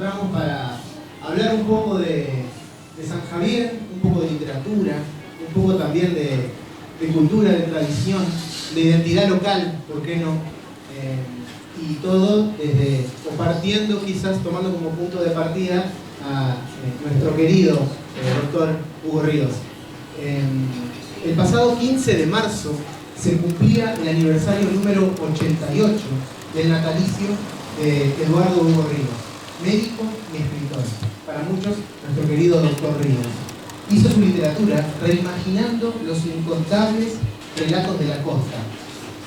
encontramos para hablar un poco de San Javier, un poco de literatura, un poco también de cultura, de tradición, de identidad local, ¿por qué no? Y todo desde, o partiendo quizás, tomando como punto de partida a nuestro querido doctor Hugo Ríos. El pasado 15 de marzo se cumplía el aniversario número 88 del natalicio de Eduardo Hugo Ríos, médico y escritor. Para muchos, nuestro querido doctor Ríos. Hizo su literatura reimaginando los incontables relatos de la costa.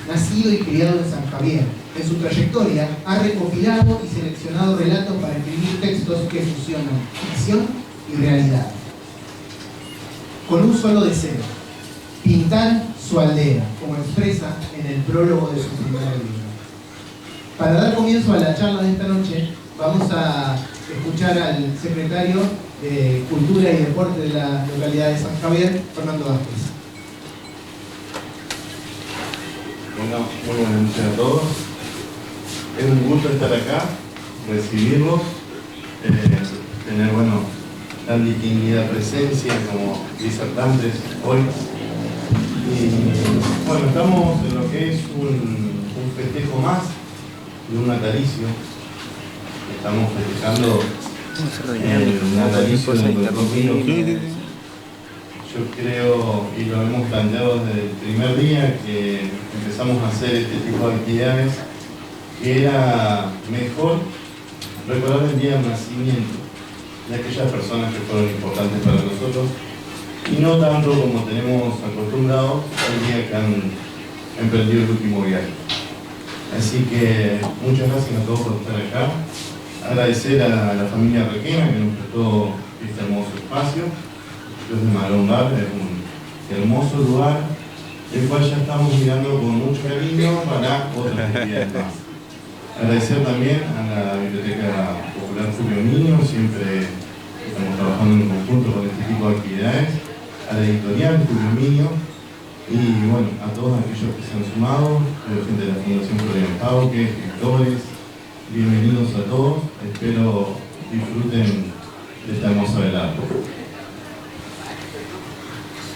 Nacido y criado en San Javier, en su trayectoria ha recopilado y seleccionado relatos para escribir textos que fusionan ficción y realidad. Con un solo deseo: pintar su aldea, como expresa en el prólogo de su primer libro. Para dar comienzo a la charla de esta noche, vamos a escuchar al secretario de Cultura y Deporte de la localidad de San Javier, Fernando Vázquez. Bueno, muy buenas noches a todos. Es un gusto estar acá, recibirlos, tener, tan distinguida presencia como disertantes hoy. Y estamos en lo que es un festejo más de un natalicio. Estamos festejando el natalicio de nuestro Ríos. Yo creo, y lo hemos planteado desde el primer día que empezamos a hacer este tipo de actividades, que era mejor recordar el día del nacimiento de aquellas personas que fueron importantes para nosotros, y no tanto como tenemos acostumbrados el día que han emprendido el último viaje. Así que muchas gracias a todos por estar acá. Agradecer a la familia Requena que nos prestó este hermoso espacio. Yo de Malombar, es un hermoso lugar, el cual ya estamos mirando con mucho cariño para otras actividades más. Agradecer también a la Biblioteca Popular Julio Niño, siempre estamos trabajando en conjunto con este tipo de actividades, a la editorial Julio Niño, y a todos aquellos que se han sumado, gente de la Fundación Florian Pauque, escritores, bienvenidos a todos, espero disfruten de esta hermosa velada.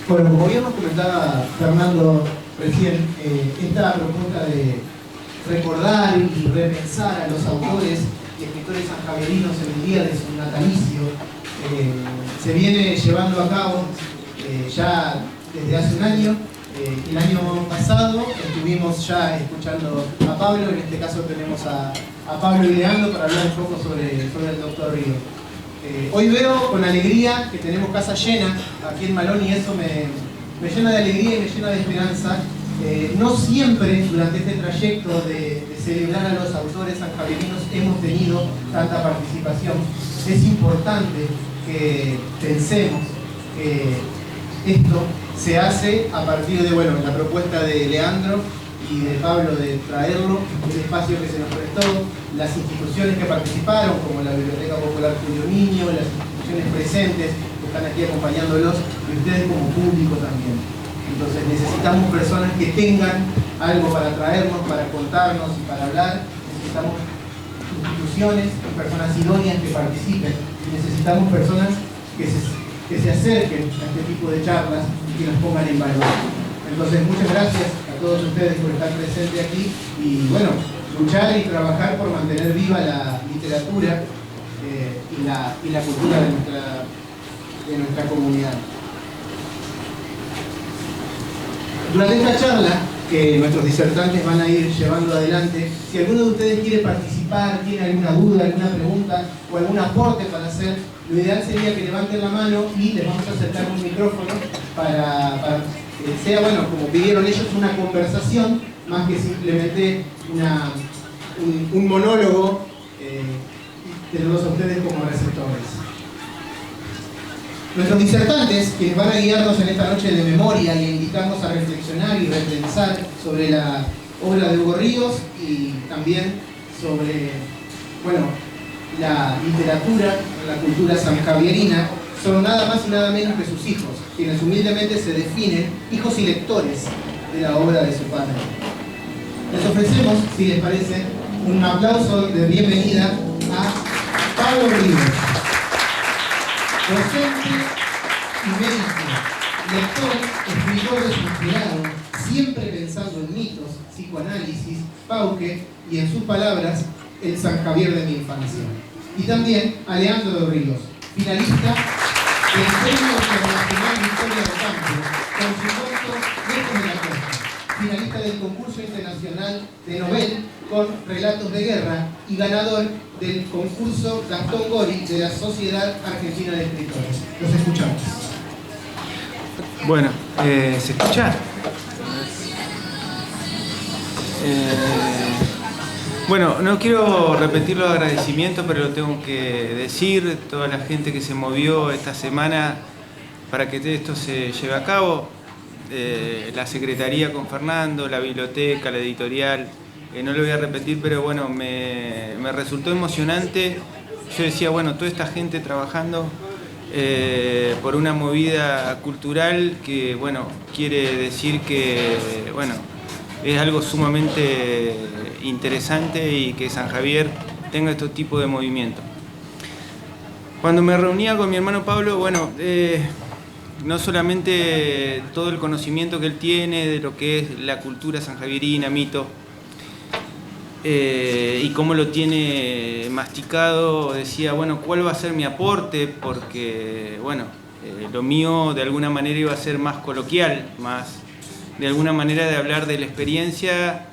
Bueno, como bien nos comentaba Fernando recién, esta propuesta de recordar y repensar a los autores y escritores sanjavierinos en el día de su natalicio se viene llevando a cabo ya desde hace un año. El año pasado estuvimos ya escuchando a Pablo, en este caso tenemos a Pablo ideando para hablar un poco sobre el doctor Ríos. Hoy veo con alegría que tenemos casa llena aquí en Malón, y eso me llena de alegría y me llena de esperanza. No siempre durante este trayecto de celebrar a los autores sanjavierinos hemos tenido tanta participación. Es importante que pensemos que esto se hace a partir de la propuesta de Leandro y de Pablo de traerlo, el espacio que se nos prestó, las instituciones que participaron, como la Biblioteca Popular Julio Niño, las instituciones presentes que están aquí acompañándolos, y ustedes como público también. Entonces necesitamos personas que tengan algo para traernos, para contarnos y para hablar. Necesitamos instituciones y personas idóneas que participen. Y necesitamos personas que se acerquen a este tipo de charlas y que nos pongan en valor. Entonces, muchas gracias a todos ustedes por estar presentes aquí y luchar y trabajar por mantener viva la literatura y la cultura de nuestra comunidad. Durante esta charla que nuestros disertantes van a ir llevando adelante, si alguno de ustedes quiere participar, tiene alguna duda, alguna pregunta o algún aporte para hacer, lo ideal sería que levanten la mano y les vamos a acercar un micrófono para que sea, como pidieron ellos, una conversación más que simplemente un monólogo, tenerlos a ustedes como receptores. Nuestros disertantes, quienes van a guiarnos en esta noche de memoria y a invitarnos a reflexionar y repensar sobre la obra de Hugo Ríos y también sobre, la literatura, la cultura sanjavierina, son nada más y nada menos que sus hijos, quienes humildemente se definen hijos y lectores de la obra de su padre. Les ofrecemos, si les parece, un aplauso de bienvenida a Pablo Ríos, docente y médico, lector, escritor desesperado, siempre pensando en mitos, psicoanálisis, Pauque y, en sus palabras, el San Javier de mi infancia. Y también a Leandro Ríos, finalista del Premio Internacional Victoria de Campo, con su corto Lejos de la Costa, finalista del concurso internacional de Nobel con Relatos de Guerra y ganador del concurso Gastón Gori de la Sociedad Argentina de Escritores. Los escuchamos. Bueno, ¿se escucha? Bueno, no quiero repetir los agradecimientos, pero lo tengo que decir. Toda la gente que se movió esta semana para que esto se lleve a cabo. La Secretaría con Fernando, la biblioteca, la editorial. No lo voy a repetir, pero bueno, me resultó emocionante. Yo decía, bueno, toda esta gente trabajando por una movida cultural que, bueno, quiere decir que, bueno, es algo sumamente interesante y que San Javier tenga estos tipos de movimientos. Cuando me reunía con mi hermano Pablo, bueno, no solamente todo el conocimiento que él tiene de lo que es la cultura sanjavierina, mito, y cómo lo tiene masticado, decía, bueno, ¿cuál va a ser mi aporte? Porque, bueno, lo mío de alguna manera iba a ser más coloquial, más de alguna manera de hablar de la experiencia,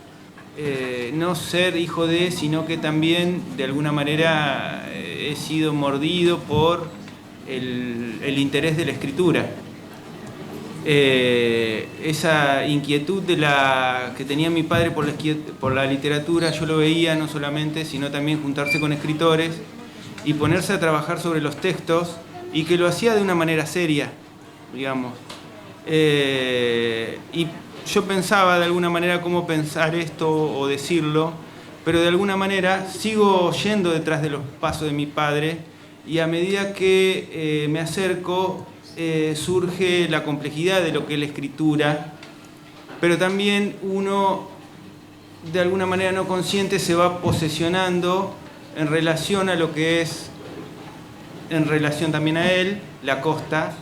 no ser hijo de, sino que también de alguna manera he sido mordido por el interés de la escritura. Esa inquietud que tenía mi padre por la literatura, yo lo veía no solamente, sino también juntarse con escritores y ponerse a trabajar sobre los textos, y que lo hacía de una manera seria, digamos. Y yo pensaba de alguna manera cómo pensar esto o decirlo, pero de alguna manera sigo yendo detrás de los pasos de mi padre, y a medida que me acerco surge la complejidad de lo que es la escritura, pero también uno de alguna manera no consciente se va posesionando en relación a lo que es, en relación también a él, la costa,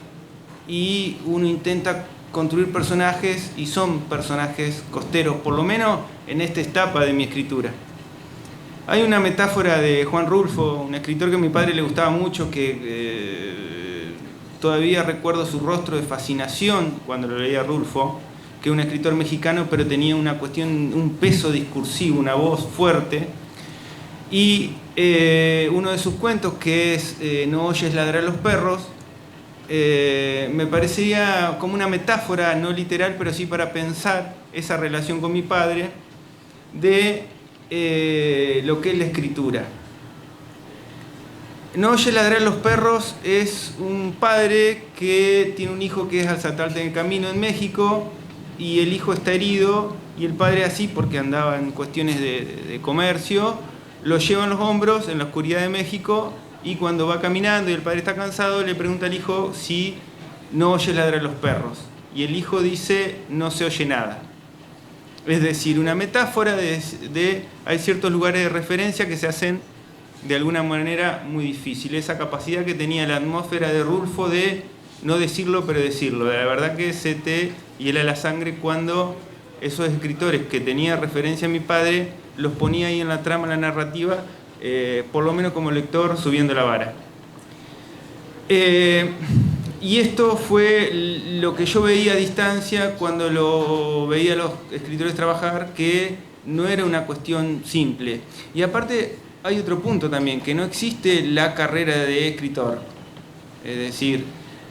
y uno intenta construir personajes, y son personajes costeros, por lo menos en esta etapa de mi escritura. Hay una metáfora de Juan Rulfo, un escritor que a mi padre le gustaba mucho, que todavía recuerdo su rostro de fascinación cuando lo leía Rulfo, que es un escritor mexicano, pero tenía una cuestión, un peso discursivo, una voz fuerte. Y uno de sus cuentos, que es No oyes ladrar a los perros, me parecía como una metáfora, no literal, pero sí para pensar esa relación con mi padre de lo que es la escritura. No oye ladrar a los perros es un padre que tiene un hijo que es asaltante en el camino en México, y el hijo está herido, y el padre, así porque andaba en cuestiones de comercio, lo lleva en los hombros en la oscuridad de México, y cuando va caminando y el padre está cansado, le pregunta al hijo si no oye ladrar a los perros, y el hijo dice no se oye nada. Es decir, una metáfora de hay ciertos lugares de referencia que se hacen de alguna manera muy difícil. Esa capacidad que tenía la atmósfera de Rulfo de no decirlo, pero decirlo. La verdad que se te hiela la sangre cuando esos escritores que tenía referencia a mi padre los ponía ahí en la trama, en la narrativa, por lo menos como lector, subiendo la vara. Y esto fue lo que yo veía a distancia cuando lo veía a los escritores trabajar, que no era una cuestión simple. Y aparte hay otro punto también, que no existe la carrera de escritor. Es decir,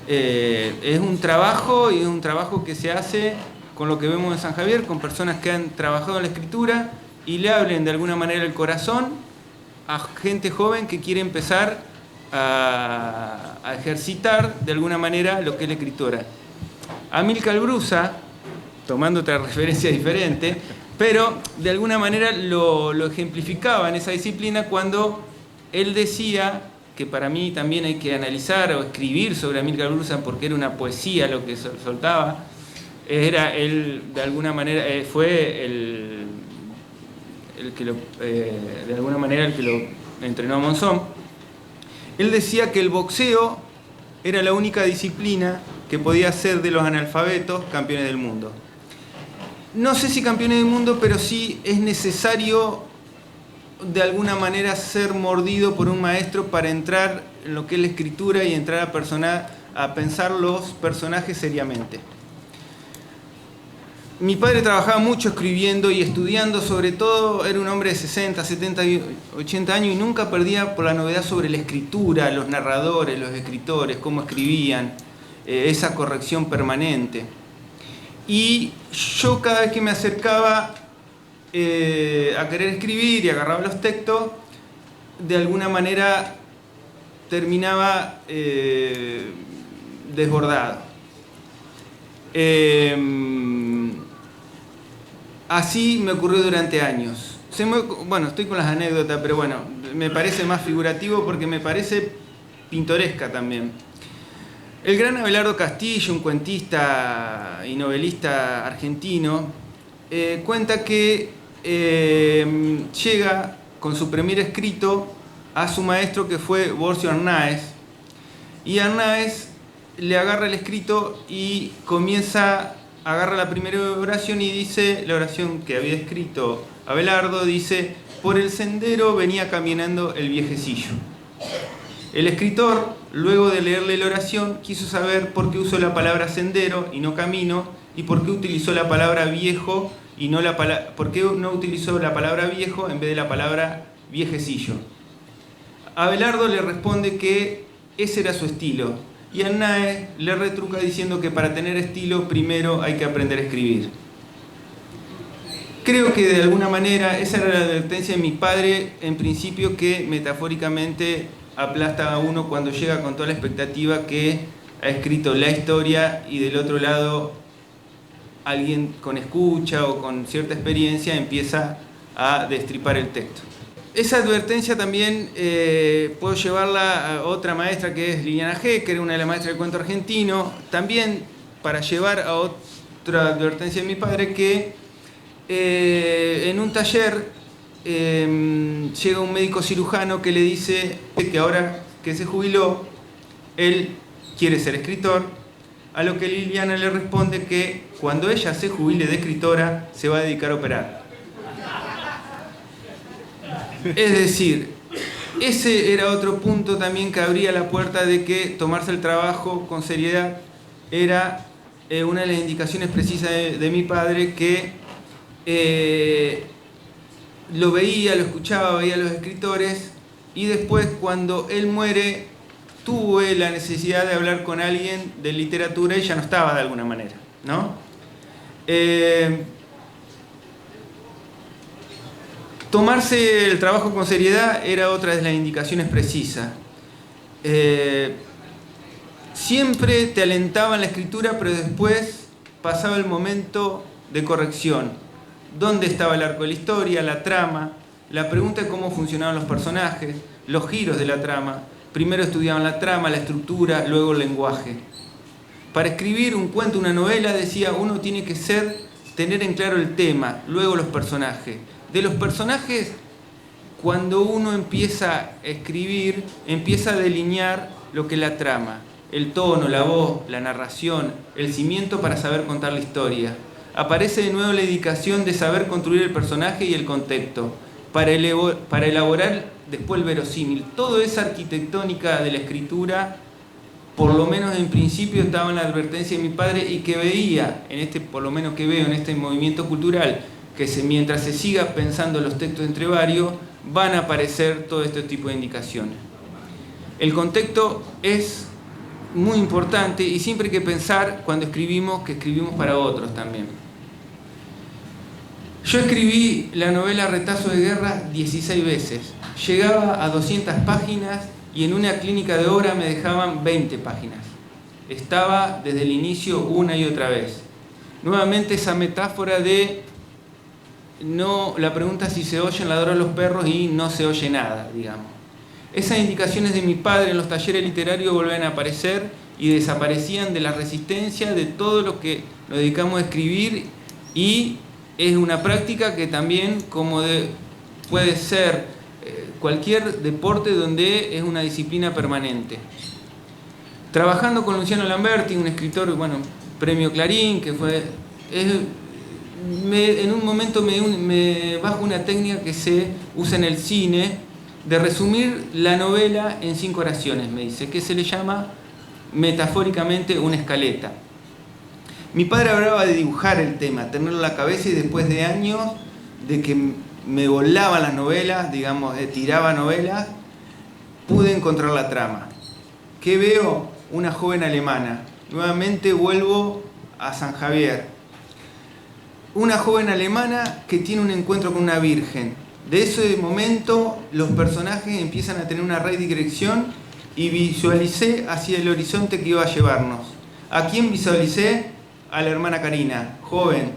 es un trabajo, y es un trabajo que se hace con lo que vemos en San Javier, con personas que han trabajado en la escritura y le hablen de alguna manera el corazón a gente joven que quiere empezar a ejercitar de alguna manera lo que es la escritura. Amílcar Brusa, tomando otra referencia diferente, pero de alguna manera lo ejemplificaba en esa disciplina cuando él decía, que para mí también hay que analizar o escribir sobre Amílcar Brusa, porque era una poesía lo que soltaba. Era él, de alguna manera, fue el que lo, de alguna manera el que lo entrenó a Monzón. Él decía que el boxeo era la única disciplina que podía hacer de los analfabetos campeones del mundo. No sé si campeones del mundo, pero sí es necesario de alguna manera ser mordido por un maestro para entrar en lo que es la escritura y entrar a pensar los personajes seriamente. Mi padre trabajaba mucho escribiendo y estudiando, sobre todo era un hombre de 60, 70, 80 años y nunca perdía por la novedad sobre la escritura, los narradores, los escritores, cómo escribían, esa corrección permanente. Y yo cada vez que me acercaba a querer escribir y agarraba los textos, de alguna manera terminaba desbordado. Así me ocurrió durante años. Bueno, estoy con las anécdotas, pero bueno, me parece más figurativo porque me parece pintoresca también. El gran Abelardo Castillo, un cuentista y novelista argentino, cuenta que llega con su primer escrito a su maestro, que fue Borcio Arnáez, y Arnáez le agarra el escrito y agarra la primera oración y dice, la oración que había escrito Abelardo, dice: por el sendero venía caminando el viejecillo. El escritor, luego de leerle la oración, quiso saber por qué usó la palabra sendero y no camino, y por qué utilizó la palabra viejo y no por qué no utilizó la palabra viejo en vez de la palabra viejecillo. Abelardo le responde que ese era su estilo, y Arnáez le retruca diciendo que para tener estilo primero hay que aprender a escribir. Creo que de alguna manera esa era la advertencia de mi padre, en principio, que metafóricamente aplasta a uno cuando llega con toda la expectativa que ha escrito la historia y del otro lado alguien con escucha o con cierta experiencia empieza a destripar el texto. Esa advertencia también puedo llevarla a otra maestra, que es Liliana G., que era una de las maestras del cuento argentino, también para llevar a otra advertencia de mi padre, que en un taller llega un médico cirujano que le dice que ahora que se jubiló, él quiere ser escritor, a lo que Liliana le responde que cuando ella se jubile de escritora se va a dedicar a operar. Es decir, ese era otro punto también que abría la puerta de que tomarse el trabajo con seriedad era una de las indicaciones precisas de mi padre, que lo veía, lo escuchaba, veía a los escritores, y después, cuando él muere, tuve la necesidad de hablar con alguien de literatura y ya no estaba de alguna manera, ¿no? Tomarse el trabajo con seriedad era otra de las indicaciones precisas. Siempre te alentaban la escritura, pero después pasaba el momento de corrección. ¿Dónde estaba el arco de la historia, la trama? La pregunta de cómo funcionaban los personajes, los giros de la trama. Primero estudiaban la trama, la estructura, luego el lenguaje. Para escribir un cuento, una novela, decía, uno tiene que tener en claro el tema, luego los personajes. De los personajes, cuando uno empieza a escribir, empieza a delinear lo que es la trama, el tono, la voz, la narración, el cimiento para saber contar la historia. Aparece de nuevo la indicación de saber construir el personaje y el contexto, para elaborar después el verosímil. Toda esa arquitectónica de la escritura, por lo menos en principio, estaba en la advertencia de mi padre, y que veía, por lo menos que veo en este movimiento cultural, que mientras se siga pensando los textos entre varios, van a aparecer todo este tipo de indicaciones. El contexto es muy importante, y siempre hay que pensar cuando escribimos que escribimos para otros también. Yo escribí la novela Retazo de Guerra 16 veces. Llegaba a 200 páginas y en una clínica de obra me dejaban 20 páginas. Estaba desde el inicio una y otra vez. Nuevamente esa metáfora de la pregunta si se oyen ladrar los perros y no se oye nada, digamos. Esas indicaciones de mi padre en los talleres literarios volvían a aparecer y desaparecían de la resistencia de todo lo que nos dedicamos a escribir, y es una práctica que también, puede ser cualquier deporte donde es una disciplina permanente. Trabajando con Luciano Lamberti, un escritor, bueno, premio Clarín, que fue... en un momento me bajo una técnica que se usa en el cine de resumir la novela en 5 oraciones, me dice, que se le llama metafóricamente una escaleta. Mi padre hablaba de dibujar el tema, tenerlo en la cabeza, y después de años de que me volaban las novelas, digamos, tiraba novelas, pude encontrar la trama. ¿Qué veo? Una joven alemana. Nuevamente vuelvo a San Javier. Una joven alemana que tiene un encuentro con una virgen. De ese momento los personajes empiezan a tener una red de dirección y visualicé hacia el horizonte que iba a llevarnos. ¿A quién visualicé? A la hermana Karina, joven.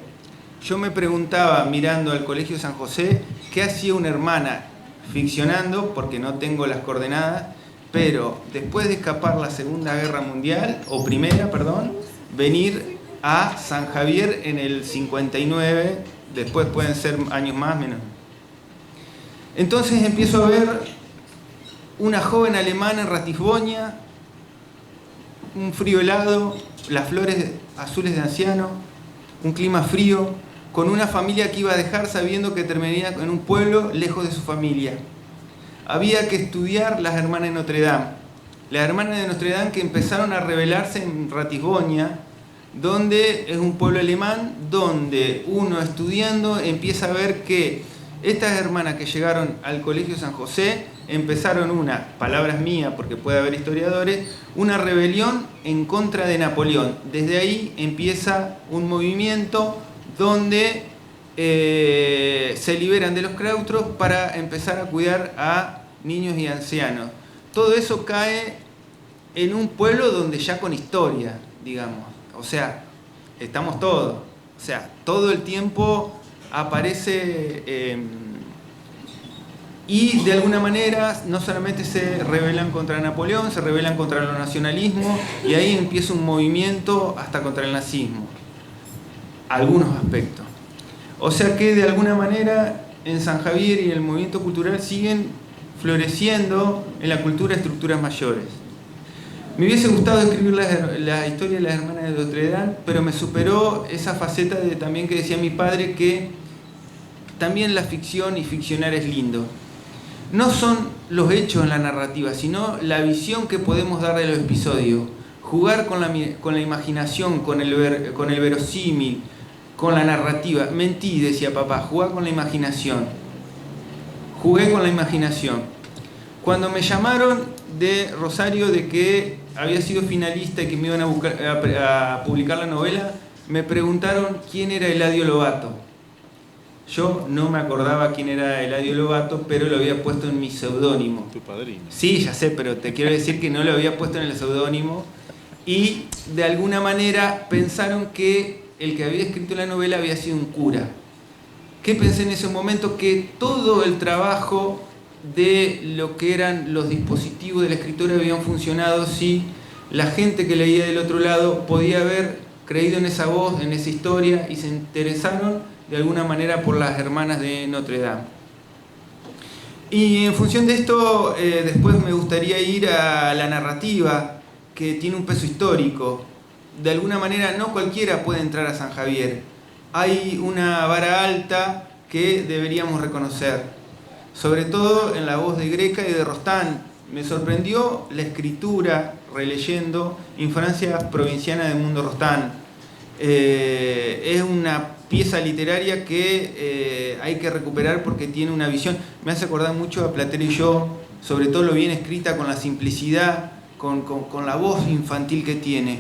Yo me preguntaba, mirando al Colegio San José, ¿qué hacía una hermana ficcionando? Porque no tengo las coordenadas, pero después de escapar la Segunda Guerra Mundial, o Primera, perdón, venir a San Javier en el 59, después pueden ser años más, menos. Entonces empiezo a ver una joven alemana en Ratisbona, un frío helado, las flores azules de anciano, un clima frío, con una familia que iba a dejar sabiendo que terminaría en un pueblo lejos de su familia. Había que estudiar las hermanas de Notre Dame. Las hermanas de Notre Dame que empezaron a rebelarse en Ratisbona, donde es un pueblo alemán, donde uno estudiando empieza a ver que estas hermanas que llegaron al Colegio San José empezaron una, palabras mías porque puede haber historiadores, una rebelión en contra de Napoleón. Desde ahí empieza un movimiento donde se liberan de los claustros para empezar a cuidar a niños y ancianos. Todo eso cae en un pueblo donde ya con historia, digamos. O sea, estamos todos. O sea, todo el tiempo aparece... y de alguna manera no solamente se rebelan contra Napoleón, se rebelan contra los nacionalismos, y ahí empieza un movimiento hasta contra el nazismo. Algunos aspectos. O sea que de alguna manera en San Javier y el movimiento cultural siguen floreciendo en la cultura estructuras mayores. Me hubiese gustado escribir la historia de las hermanas de Notre Dame, pero me superó esa faceta de también que decía mi padre, que también la ficción y ficcionar es lindo. No son los hechos en la narrativa, sino la visión que podemos dar de los episodios. Jugar con la imaginación, con el verosímil, con la narrativa. Mentí, decía papá, jugar con la imaginación. Jugué con la imaginación. Cuando me llamaron de Rosario de que había sido finalista y que me iban a publicar la novela, me preguntaron quién era Eladio Lobato. Yo no me acordaba quién era Eladio Lobato, pero lo había puesto en mi seudónimo. Tu padrino. Sí, ya sé, pero te quiero decir que no lo había puesto en el seudónimo. Y de alguna manera pensaron que el que había escrito la novela había sido un cura. ¿Qué pensé en ese momento? Que todo el trabajo de lo que eran los dispositivos del escritor habían funcionado si la gente que leía del otro lado podía haber creído en esa voz, en esa historia, y se interesaron de alguna manera por las hermanas de Notre Dame. Y en función de esto, después me gustaría ir a la narrativa, que tiene un peso histórico. De alguna manera no cualquiera puede entrar a San Javier. Hay una vara alta que deberíamos reconocer, sobre todo en la voz de Greca y de Rostán. Me sorprendió la escritura, releyendo Infancia provinciana de Mundo Rostán. Es una pieza literaria que hay que recuperar porque tiene una visión. Me hace acordar mucho a Platero y yo, sobre todo lo bien escrita, con la simplicidad, con la voz infantil que tiene.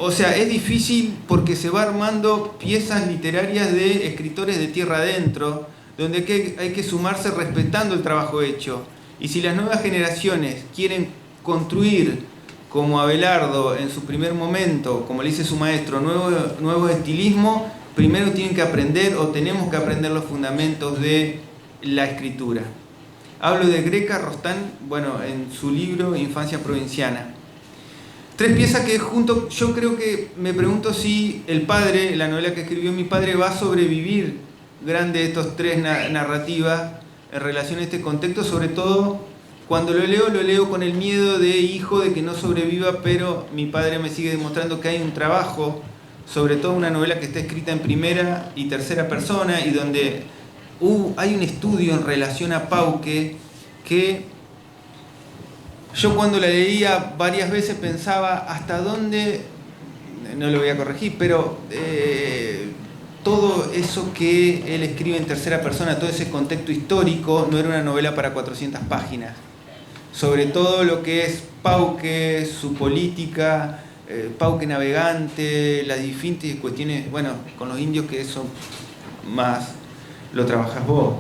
O sea, es difícil porque se va armando piezas literarias de escritores de tierra adentro, donde hay que sumarse respetando el trabajo hecho. Y si las nuevas generaciones quieren construir, como Abelardo en su primer momento, como le dice su maestro, nuevo estilismo, primero tienen que aprender, o tenemos que aprender, los fundamentos de la escritura. Hablo de Greca, Rostán, bueno, en su libro Infancia provinciana. 3 piezas que junto, yo creo que me pregunto si el padre, la novela que escribió mi padre, va a sobrevivir grande de estos 3 narrativas, en relación a este contexto, sobre todo cuando lo leo con el miedo de hijo de que no sobreviva, pero mi padre me sigue demostrando que hay un trabajo, sobre todo una novela que está escrita en primera y tercera persona y donde hay un estudio en relación a Pauque que yo cuando la leía varias veces pensaba hasta dónde, no lo voy a corregir, pero todo eso que él escribe en tercera persona, todo ese contexto histórico, no era una novela para 400 páginas. Sobre todo lo que es Pauque, su política, Pauque navegante, las diferentes cuestiones, bueno, con los indios que eso más lo trabajas vos.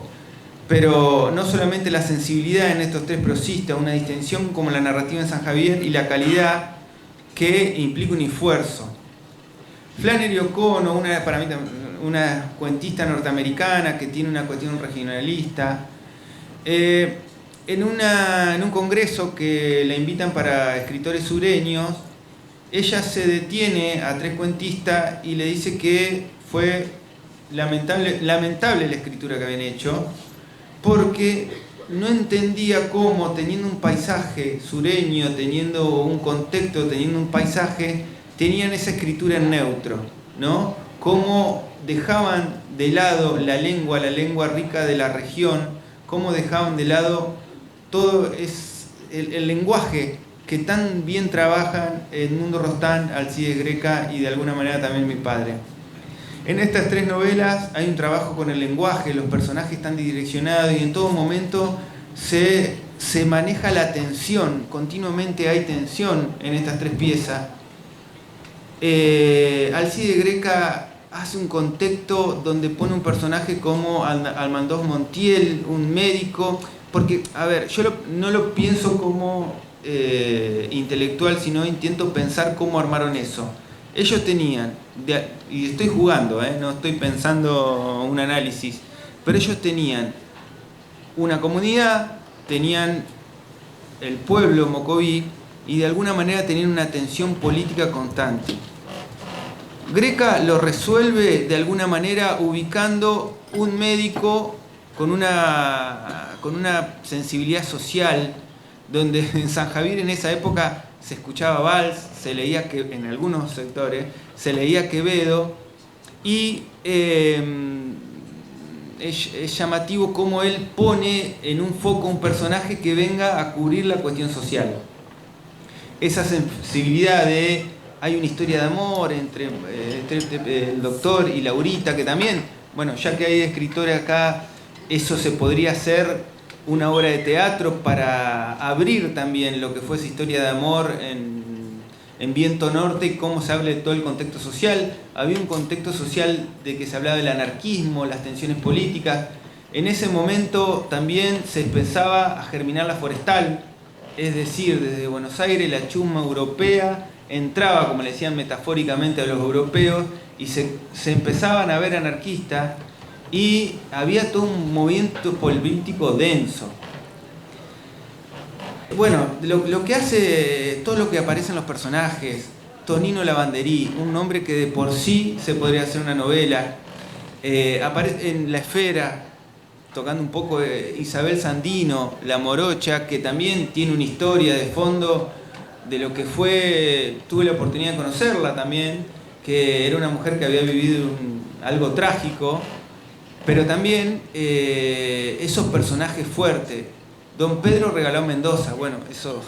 Pero no solamente la sensibilidad en estos tres prosistas, una distinción como la narrativa en San Javier y la calidad que implica un esfuerzo. Flannery O'Connor, para mí una cuentista norteamericana que tiene una cuestión regionalista, en un congreso que la invitan para escritores sureños, ella se detiene a tres cuentistas y le dice que fue lamentable la escritura que habían hecho, porque no entendía cómo, teniendo un paisaje sureño, teniendo un contexto, teniendo un paisaje, tenían esa escritura en neutro, ¿no? Cómo dejaban de lado la lengua rica de la región, cómo dejaban de lado todo el lenguaje que tan bien trabajan Edmundo Rostán, Alcides Greca y de alguna manera también mi padre. En estas tres novelas hay un trabajo con el lenguaje, los personajes están direccionados y en todo momento se maneja la tensión, continuamente hay tensión en estas tres piezas. Alcides Greca hace un contexto donde pone un personaje como Almandós Montiel, un médico, porque, a ver, yo no lo pienso como intelectual, sino intento pensar cómo armaron eso. Ellos tenían, y estoy jugando, no estoy pensando un análisis, pero ellos tenían una comunidad, tenían el pueblo mocoví y de alguna manera tenían una tensión política constante. Greca lo resuelve de alguna manera ubicando un médico con una sensibilidad social, donde en San Javier en esa época se escuchaba vals, se leía que en algunos sectores se leía Quevedo y es llamativo cómo él pone en un foco un personaje que venga a cubrir la cuestión social. Esa sensibilidad de hay una historia de amor entre el doctor y Laurita, que también, bueno, ya que hay escritores acá, eso se podría hacer una obra de teatro para abrir también lo que fue esa historia de amor en Viento Norte y cómo se habla de todo el contexto social. Había un contexto social de que se hablaba del anarquismo, las tensiones políticas. En ese momento también se empezaba a germinar la forestal, es decir, desde Buenos Aires la chusma europea entraba, como le decían metafóricamente a los europeos, y se empezaban a ver anarquistas y había todo un movimiento político denso. Bueno, lo que hace, todo lo que aparece en los personajes, Tonino Lavanderí, un nombre que de por sí se podría hacer una novela, aparece en La Esfera, tocando un poco Isabel Sandino, La Morocha, que también tiene una historia de fondo de lo que fue, tuve la oportunidad de conocerla también, que era una mujer que había vivido algo trágico, pero también esos personajes fuertes. Don Pedro Regalado Mendoza, bueno, eso,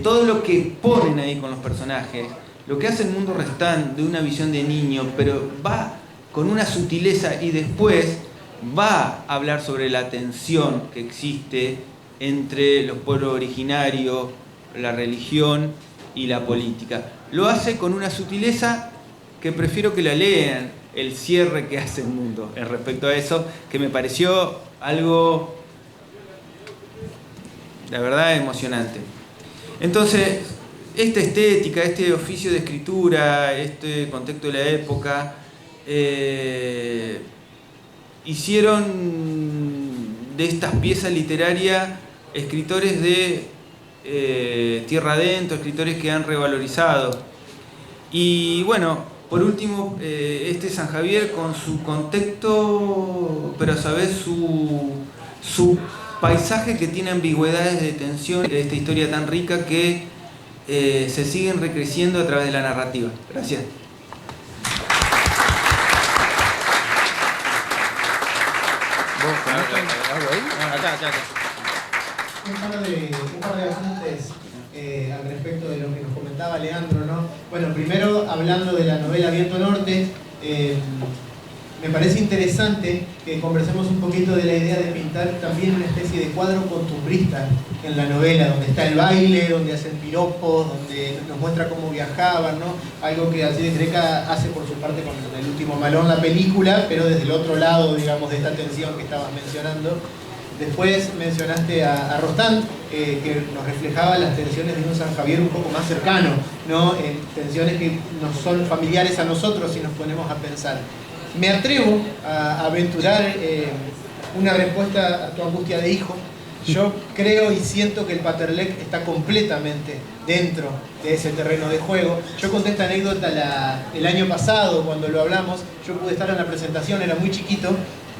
todo lo que ponen ahí con los personajes, lo que hace el Mundo Rostán de una visión de niño, pero va con una sutileza y después va a hablar sobre la tensión que existe entre los pueblos originarios, la religión y la política. Lo hace con una sutileza que prefiero que la lean, el cierre que hace el Mundo respecto a eso, que me pareció algo, la verdad, emocionante. Entonces, esta estética, este oficio de escritura, este contexto de la época, hicieron de estas piezas literarias escritores de tierra adentro, escritores que han revalorizado. Y bueno, por último, este San Javier con su contexto, pero a su vez su paisaje que tiene ambigüedades de tensión, esta historia tan rica que se siguen recreciendo a través de la narrativa. Gracias. Un par de apuntes al respecto de lo que nos comentaba Leandro, ¿no? Bueno, primero, hablando de la novela Viento Norte, me parece interesante que conversemos un poquito de la idea de pintar también una especie de cuadro costumbrista en la novela, donde está el baile, donde hacen piropos, donde nos muestra cómo viajaban, ¿no? Algo que Alcides Greca hace por su parte con El último malón, la película, pero desde el otro lado, digamos, de esta tensión que estabas mencionando. Después mencionaste a Rostand, que nos reflejaba las tensiones de un San Javier un poco más cercano, ¿no? Tensiones que nos son familiares a nosotros si nos ponemos a pensar. Me atrevo a aventurar una respuesta a tu angustia de hijo. Yo creo y siento que el Paterlek está completamente dentro de ese terreno de juego. Yo conté esta anécdota el año pasado cuando lo hablamos. Yo pude estar en la presentación, era muy chiquito,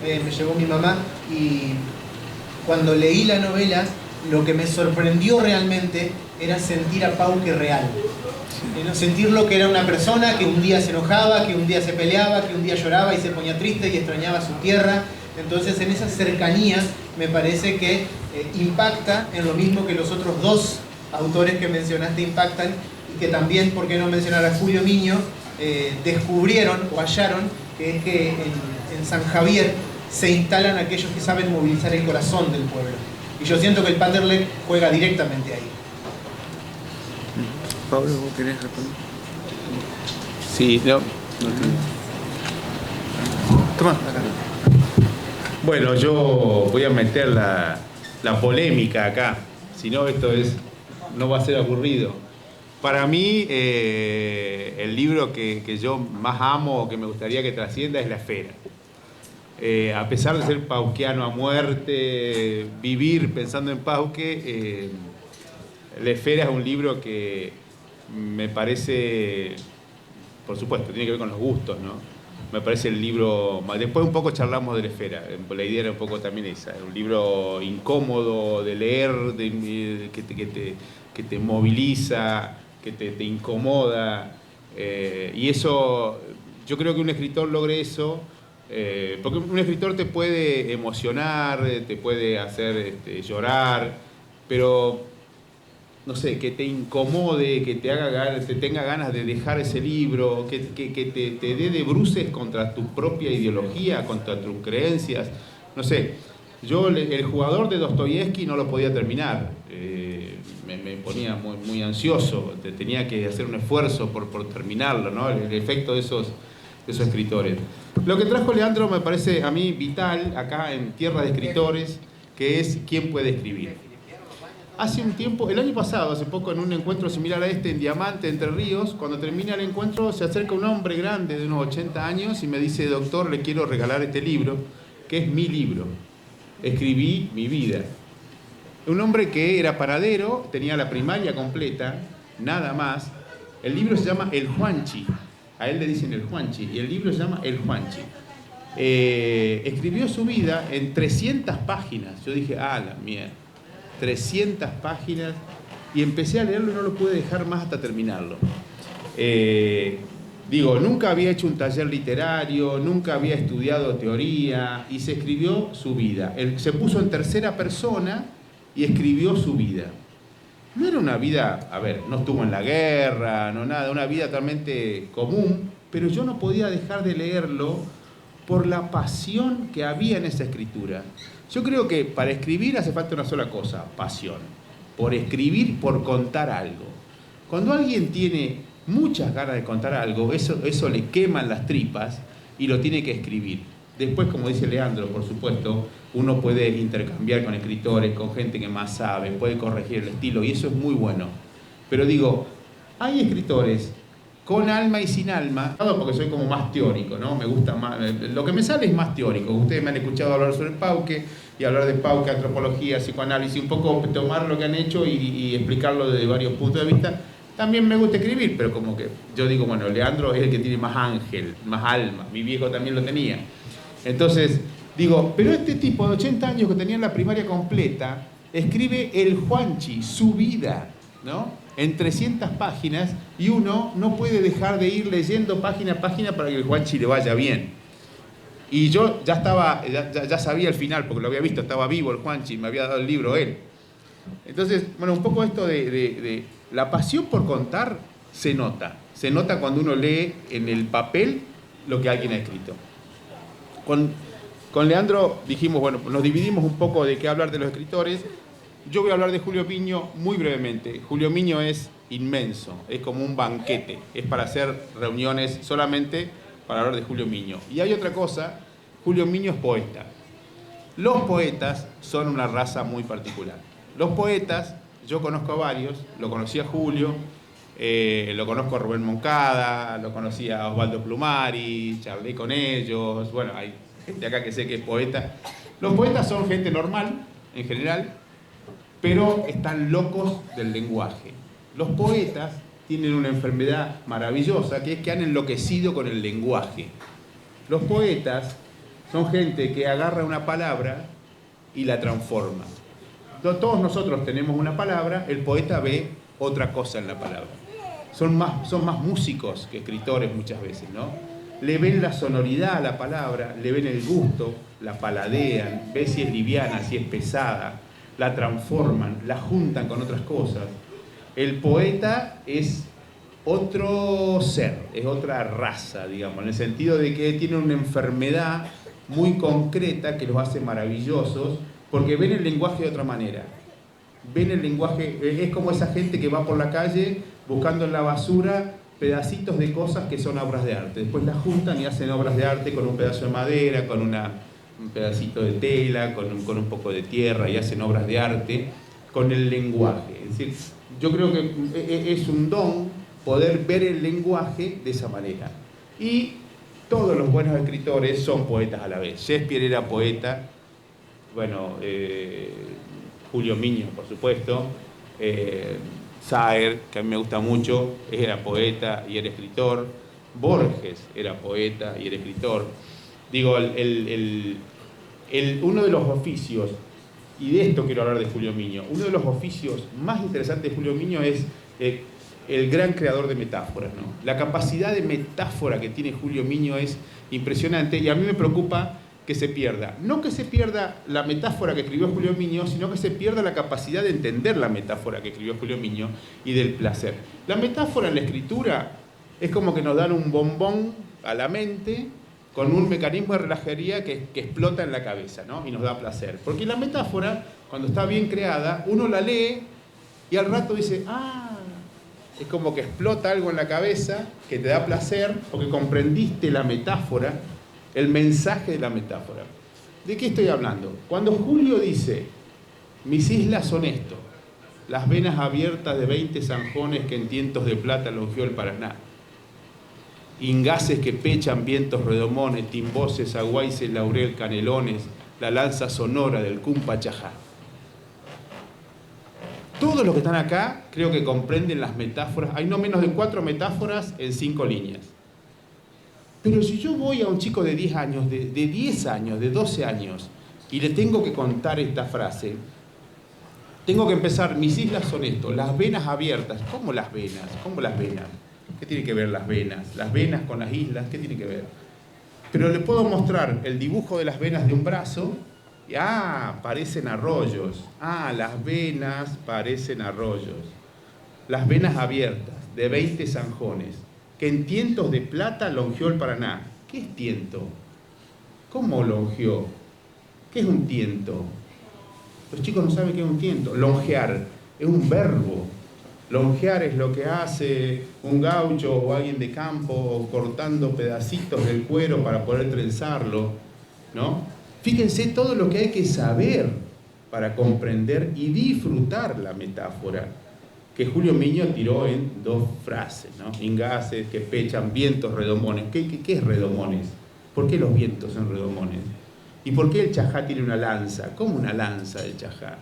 me llevó mi mamá y cuando leí la novela, lo que me sorprendió realmente era sentir a Pauque real. Sentir lo que era una persona que un día se enojaba, que un día se peleaba, que un día lloraba y se ponía triste y extrañaba su tierra. Entonces, en esa cercanía me parece que impacta en lo mismo que los otros dos autores que mencionaste impactan, y que también, por qué no mencionar a Julio Miño, descubrieron o hallaron que es que en San Javier se instalan aquellos que saben movilizar el corazón del pueblo. Y yo siento que el Paterlek juega directamente ahí. Pablo, ¿vos querés responder? Sí, no. Toma, acá. Bueno, yo voy a meter la polémica acá, si no esto no va a ser aburrido. Para mí, el libro que yo más amo o que me gustaría que trascienda es La Esfera. A pesar de ser pauquiano a muerte, vivir pensando en Pauque, La Esfera es un libro que me parece, por supuesto, tiene que ver con los gustos, ¿no? Me parece el libro, después un poco charlamos de La Esfera, la idea era un poco también esa, un libro incómodo de leer, que te moviliza, que te incomoda, y eso, yo creo que un escritor logre eso, porque un escritor te puede emocionar, te puede hacer llorar, pero no sé, que te incomode, que te tenga ganas de dejar ese libro, que te dé de bruces contra tu propia ideología, contra tus creencias. No sé, yo El jugador de Dostoyevsky no lo podía terminar, me ponía muy ansioso, tenía que hacer un esfuerzo por terminarlo, ¿no? El efecto de esos escritores. Lo que trajo Leandro me parece a mí vital acá en Tierra de Escritores, que es quién puede escribir. Hace un tiempo, el año pasado, hace poco, en un encuentro similar a este en Diamante, Entre Ríos, cuando termina el encuentro se acerca un hombre grande de unos 80 años y me dice: doctor, le quiero regalar este libro, que es mi libro. Escribí mi vida. Un hombre que era panadero, tenía la primaria completa, nada más. El libro se llama El Juanchi. A él le dicen El Juanchi, y el libro se llama El Juanchi. Escribió su vida en 300 páginas. Yo dije, la mierda, 300 páginas, y empecé a leerlo y no lo pude dejar más hasta terminarlo. Nunca había hecho un taller literario, nunca había estudiado teoría, y se escribió su vida. Él se puso en tercera persona y escribió su vida. No era una vida, no estuvo en la guerra, no nada, una vida totalmente común, pero yo no podía dejar de leerlo por la pasión que había en esa escritura. Yo creo que para escribir hace falta una sola cosa: pasión. Por escribir, por contar algo. Cuando alguien tiene muchas ganas de contar algo, eso le queman las tripas y lo tiene que escribir. Después, como dice Leandro, por supuesto, uno puede intercambiar con escritores, con gente que más sabe, puede corregir el estilo, y eso es muy bueno. Pero hay escritores con alma y sin alma, porque soy como más teórico, ¿no? Me gusta más, lo que me sale es más teórico. Ustedes me han escuchado hablar sobre Pauque, y hablar de Pauque, antropología, psicoanálisis, un poco tomar lo que han hecho y explicarlo desde varios puntos de vista. También me gusta escribir, pero como que yo digo, bueno, Leandro es el que tiene más ángel, más alma, mi viejo también lo tenía. Entonces, Digo, pero este tipo de 80 años que tenía la primaria completa, escribe el Juanchi, su vida, ¿no? En 300 páginas, y uno no puede dejar de ir leyendo página a página para que el Juanchi le vaya bien. Y yo ya sabía el final, porque lo había visto, estaba vivo el Juanchi, me había dado el libro él. Entonces, bueno, un poco esto de la pasión por contar se nota cuando uno lee en el papel lo que alguien ha escrito. Con Leandro dijimos, bueno, nos dividimos un poco de qué hablar de los escritores. Yo voy a hablar de Julio Miño muy brevemente. Julio Miño es inmenso, es como un banquete, es para hacer reuniones solamente para hablar de Julio Miño. Y hay otra cosa, Julio Miño es poeta. Los poetas son una raza muy particular. Los poetas, yo conozco a varios, lo conocí a Julio, lo conozco a Rubén Moncada, lo conocí a Osvaldo Plumari, charlé con ellos, bueno, hay gente acá que sé que es poeta. Los poetas son gente normal, en general, pero están locos del lenguaje. Los poetas tienen una enfermedad maravillosa, que es que han enloquecido con el lenguaje. Los poetas son gente que agarra una palabra y la transforma. Todos nosotros tenemos una palabra, el poeta ve otra cosa en la palabra. Son más músicos que escritores muchas veces, ¿no? Le ven la sonoridad a la palabra, le ven el gusto, la paladean, ven si es liviana, si es pesada, la transforman, la juntan con otras cosas. El poeta es otro ser, es otra raza, digamos, en el sentido de que tiene una enfermedad muy concreta que los hace maravillosos, porque ven el lenguaje de otra manera. Ven el lenguaje, es como esa gente que va por la calle buscando en la basura pedacitos de cosas que son obras de arte. Después las juntan y hacen obras de arte con un pedazo de madera, con un pedacito de tela, con un poco de tierra, y hacen obras de arte con el lenguaje. Es decir, yo creo que es un don poder ver el lenguaje de esa manera. Y todos los buenos escritores son poetas a la vez. Shakespeare era poeta, bueno, Julio Miño, por supuesto, Saer, que a mí me gusta mucho, era poeta y era escritor, Borges era poeta y era escritor. Digo, uno de los oficios, y de esto quiero hablar de Julio Miño, uno de los oficios más interesantes de Julio Miño es el gran creador de metáforas, ¿no? La capacidad de metáfora que tiene Julio Miño es impresionante, y a mí me preocupa que se pierda. No que se pierda la metáfora que escribió Julio Miño, sino que se pierda la capacidad de entender la metáfora que escribió Julio Miño y del placer. La metáfora en la escritura es como que nos dan un bombón a la mente con un mecanismo de relajería que explota en la cabeza, ¿no? Y nos da placer. Porque la metáfora, cuando está bien creada, uno la lee y al rato dice, es como que explota algo en la cabeza que te da placer porque comprendiste la metáfora, el mensaje de la metáfora. ¿De qué estoy hablando? Cuando Julio dice, mis islas son esto, las venas abiertas de 20 zanjones que en tientos de plata longeó el Paraná, ingases que pechan vientos redomones, timboces, aguaices, laurel, canelones, la lanza sonora del Cumpachajá. Todos los que están acá creo que comprenden las metáforas. Hay no menos de 4 metáforas en 5 líneas. Pero si yo voy a un chico de 10 años, de 10 años, de 12 años, y le tengo que contar esta frase, tengo que empezar, mis islas son esto, las venas abiertas. ¿Cómo las venas? ¿Cómo las venas? ¿Qué tiene que ver las venas? Las venas con las islas, ¿qué tiene que ver? Pero le puedo mostrar el dibujo de las venas de un brazo, y parecen arroyos. Las venas parecen arroyos. Las venas abiertas, de 20 zanjones, que en tientos de plata longeó el Paraná. ¿Qué es tiento? ¿Cómo longeó? ¿Qué es un tiento? Los chicos no saben qué es un tiento. Longear es un verbo. Longear es lo que hace un gaucho o alguien de campo cortando pedacitos del cuero para poder trenzarlo, ¿no? Fíjense todo lo que hay que saber para comprender y disfrutar la metáfora que Julio Miño tiró en 2 frases, ¿no? Ingases que pechan vientos redomones. ¿Qué es redomones? ¿Por qué los vientos son redomones? ¿Y por qué el Chajá tiene una lanza? ¿Cómo una lanza del Chajá?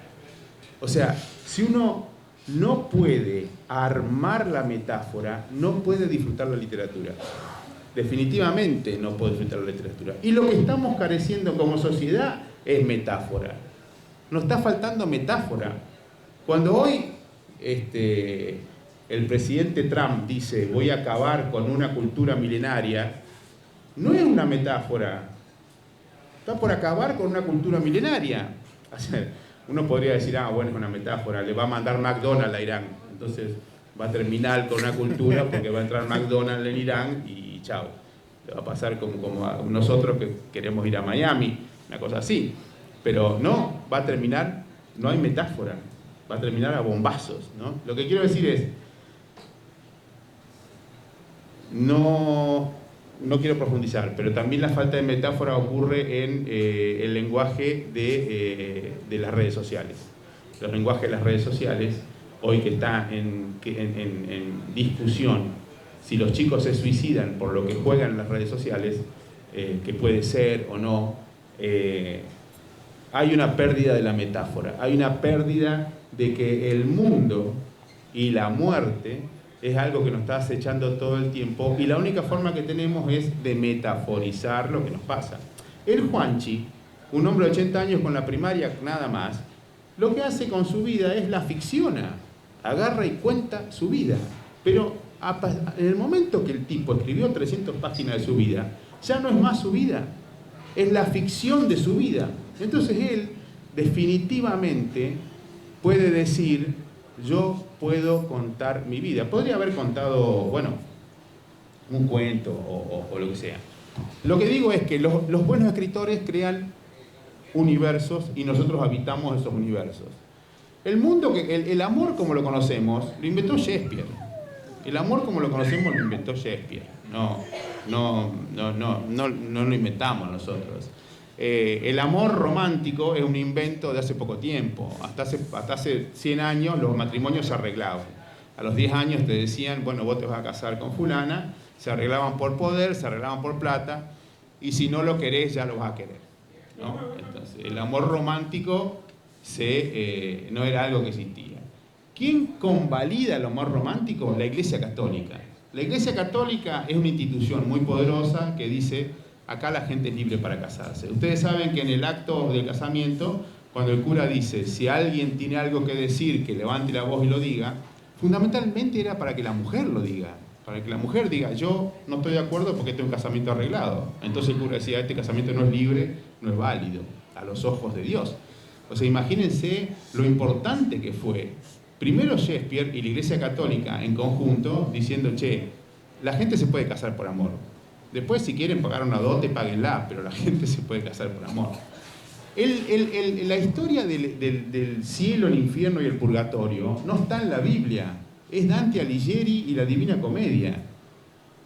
O sea, si uno no puede armar la metáfora, no puede disfrutar la literatura. definitivamente no puedo disfrutar la literatura. Y lo que estamos careciendo como sociedad es metáfora. Nos está faltando metáfora. Cuando hoy el presidente Trump dice voy a acabar con una cultura milenaria, no es una metáfora. Está por acabar con una cultura milenaria. O sea, uno podría decir, bueno, es una metáfora, le va a mandar McDonald's a Irán. Entonces va a terminar con una cultura porque va a entrar McDonald's en Irán y chao. Le va a pasar como a nosotros que queremos ir a Miami, una cosa así. Pero no, va a terminar, no hay metáfora, va a terminar a bombazos, ¿no? Lo que quiero decir es, no quiero profundizar, pero también la falta de metáfora ocurre en el lenguaje de las redes sociales. Los lenguajes de las redes sociales, hoy que está en discusión, si los chicos se suicidan por lo que juegan en las redes sociales, que puede ser o no, hay una pérdida de la metáfora, hay una pérdida de que el mundo y la muerte es algo que nos está acechando todo el tiempo y la única forma que tenemos es de metaforizar lo que nos pasa. El Juanchi, un hombre de 80 años con la primaria nada más, lo que hace con su vida es la ficciona, agarra y cuenta su vida, pero en el momento que el tipo escribió 300 páginas de su vida, ya no es más su vida, es la ficción de su vida. Entonces él definitivamente puede decir, yo puedo contar mi vida. Podría haber contado, bueno, un cuento o lo que sea. Lo que digo es que los buenos escritores crean universos y nosotros habitamos esos universos. El mundo, el amor como lo conocemos, lo inventó Shakespeare. El amor como lo conocemos lo inventó Shakespeare. No lo inventamos nosotros. El amor romántico es un invento de hace poco tiempo. Hasta hace 100 años los matrimonios se arreglaban. A los 10 años te decían, bueno, vos te vas a casar con fulana, se arreglaban por poder, se arreglaban por plata, y si no lo querés, ya lo vas a querer, ¿no? Entonces, el amor romántico no era algo que existía. ¿Quién convalida el amor romántico? La Iglesia Católica. La Iglesia Católica es una institución muy poderosa que dice, acá la gente es libre para casarse. Ustedes saben que en el acto del casamiento, cuando el cura dice, si alguien tiene algo que decir, que levante la voz y lo diga, fundamentalmente era para que la mujer lo diga. Para que la mujer diga, yo no estoy de acuerdo porque este es un casamiento arreglado. Entonces el cura decía, este casamiento no es libre, no es válido, a los ojos de Dios. O sea, imagínense lo importante que fue. Primero Shakespeare y la Iglesia Católica en conjunto diciendo, che, la gente se puede casar por amor. Después, si quieren pagar una dote, páguenla, pero la gente se puede casar por amor. La historia del cielo, el infierno y el purgatorio no está en la Biblia. Es Dante Alighieri y la Divina Comedia.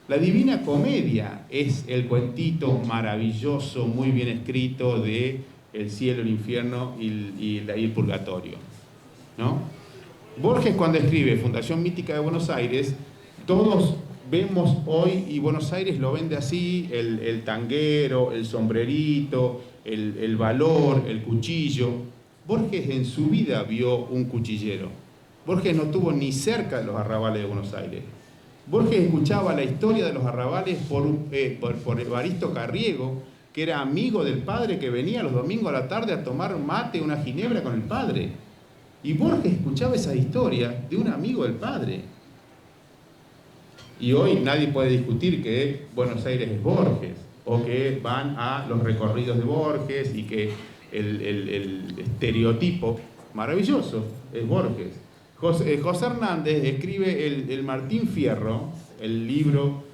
La Divina Comedia es el cuentito maravilloso, muy bien escrito de el cielo, el infierno y el purgatorio, ¿no? Borges, cuando escribe Fundación Mítica de Buenos Aires, todos vemos hoy, y Buenos Aires lo vende así, el tanguero, el sombrerito, el valor, el cuchillo. Borges en su vida vio un cuchillero. Borges no estuvo ni cerca de los arrabales de Buenos Aires. Borges escuchaba la historia de los arrabales por Evaristo Carriego, que era amigo del padre, que venía los domingos a la tarde a tomar mate, una ginebra con el padre. Y Borges escuchaba esa historia de un amigo del padre. Y hoy nadie puede discutir que Buenos Aires es Borges, o que van a los recorridos de Borges y que el estereotipo maravilloso es Borges. José Hernández escribe el Martín Fierro, el libro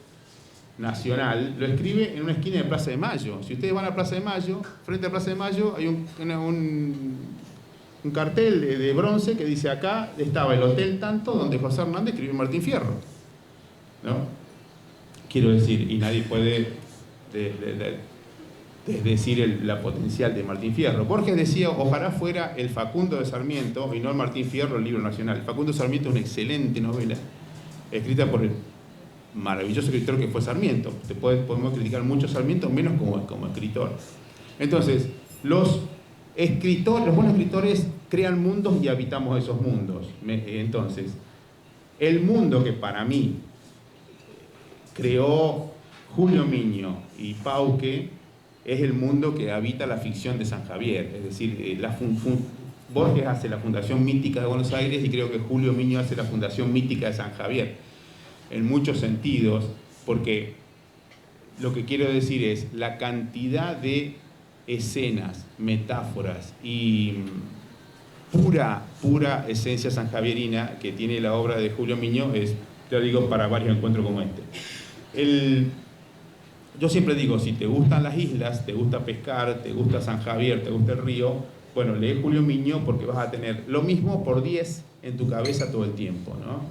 nacional, lo escribe en una esquina de Plaza de Mayo. Si ustedes van a Plaza de Mayo, frente a Plaza de Mayo hay un cartel de bronce que dice, acá estaba el Hotel Tanto donde José Hernández escribió Martín Fierro, ¿no? Quiero decir, y nadie puede desdecir la potencial de Martín Fierro. Borges decía, ojalá fuera el Facundo de Sarmiento y no el Martín Fierro, el libro nacional. El Facundo de Sarmiento es una excelente novela, escrita por el maravilloso escritor que fue Sarmiento. Podemos criticar mucho a Sarmiento, menos como escritor. Entonces, los buenos escritores crean mundos y habitamos esos mundos. Entonces, el mundo que para mí creó Julio Miño y Pauque es el mundo que habita la ficción de San Javier. Es decir, Borges hace la Fundación Mítica de Buenos Aires y creo que Julio Miño hace la Fundación Mítica de San Javier. En muchos sentidos, porque lo que quiero decir es la cantidad de escenas, metáforas y pura esencia sanjavierina que tiene la obra de Julio Miño es, te lo digo, para varios encuentros como este. Yo siempre digo, si te gustan las islas, te gusta pescar, te gusta San Javier, te gusta el río, bueno, lee Julio Miño porque vas a tener lo mismo por 10 en tu cabeza todo el tiempo, ¿no?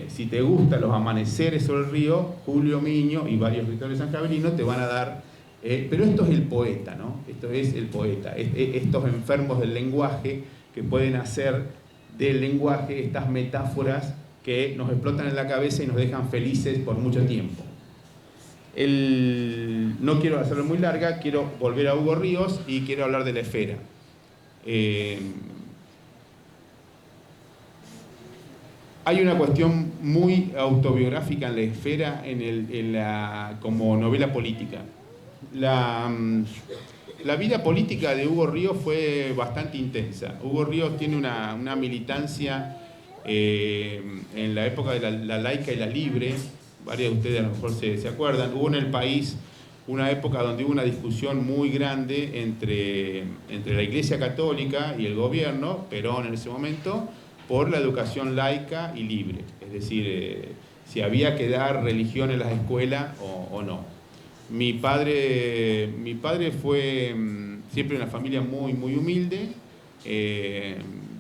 Si te gustan los amaneceres sobre el río, Julio Miño y varios escritores sanjaverinos te van a dar, pero esto es el poeta, ¿no? Esto es el poeta, estos enfermos del lenguaje que pueden hacer del lenguaje estas metáforas que nos explotan en la cabeza y nos dejan felices por mucho tiempo. No quiero hacerlo muy larga, quiero volver a Hugo Ríos y quiero hablar de la esfera. Hay una cuestión muy autobiográfica en la esfera como novela política. La vida política de Hugo Ríos fue bastante intensa. Hugo Ríos tiene una militancia en la época de la laica y la libre. Varios de ustedes a lo mejor se acuerdan. Hubo en el país una época donde hubo una discusión muy grande entre la Iglesia Católica y el gobierno, Perón en ese momento, por la educación laica y libre. Es decir, si había que dar religión en las escuelas o no. Mi padre fue siempre una familia muy, muy humilde.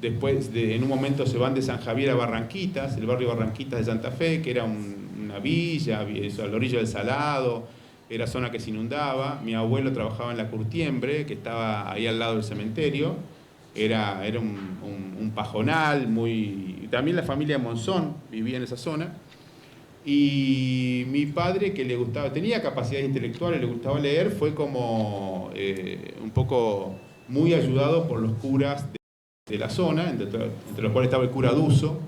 Después, en un momento se van de San Javier a Barranquitas, el barrio Barranquitas de Santa Fe, que era una villa, a la orilla del Salado, era zona que se inundaba. Mi abuelo trabajaba en la Curtiembre, que estaba ahí al lado del cementerio. Era un pajonal, también la familia Monzón vivía en esa zona. Y mi padre, que tenía capacidades intelectuales, le gustaba leer, fue como un poco muy ayudado por los curas de la zona, entre los cuales estaba el cura Duso.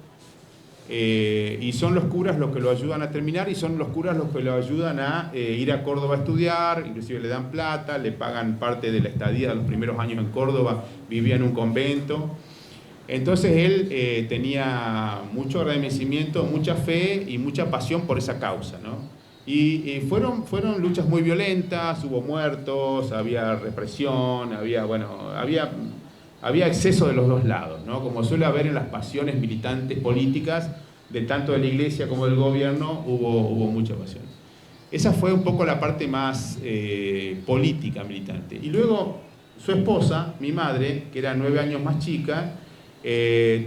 Y son los curas los que lo ayudan a terminar y son los curas los que lo ayudan a ir a Córdoba a estudiar, inclusive le dan plata, le pagan parte de la estadía de los primeros años en Córdoba, vivía en un convento. Entonces él tenía mucho agradecimiento, mucha fe y mucha pasión por esa causa, ¿no? Y fueron luchas muy violentas, hubo muertos, había represión, había exceso de los dos lados, ¿no? Como suele haber en las pasiones militantes políticas, de tanto de la iglesia como del gobierno, hubo mucha pasión. Esa fue un poco la parte más política, militante. Y luego su esposa, mi madre, que era 9 años más chica,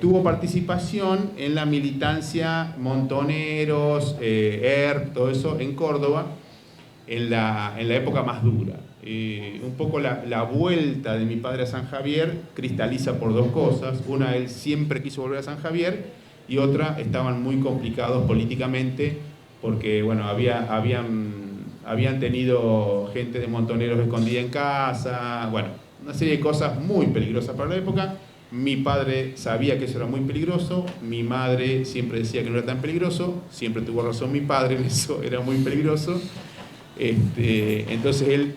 tuvo participación en la militancia Montoneros, ERP, todo eso, en Córdoba, en la época más dura. Un poco la vuelta de mi padre a San Javier cristaliza por dos cosas. Una, él siempre quiso volver a San Javier, y otra, estaban muy complicados políticamente porque, bueno, habían tenido gente de Montoneros escondida en casa, bueno, una serie de cosas muy peligrosas para la época. Mi padre sabía que eso era muy peligroso, mi madre siempre decía que no era tan peligroso, siempre tuvo razón mi padre en eso, era muy peligroso. Entonces él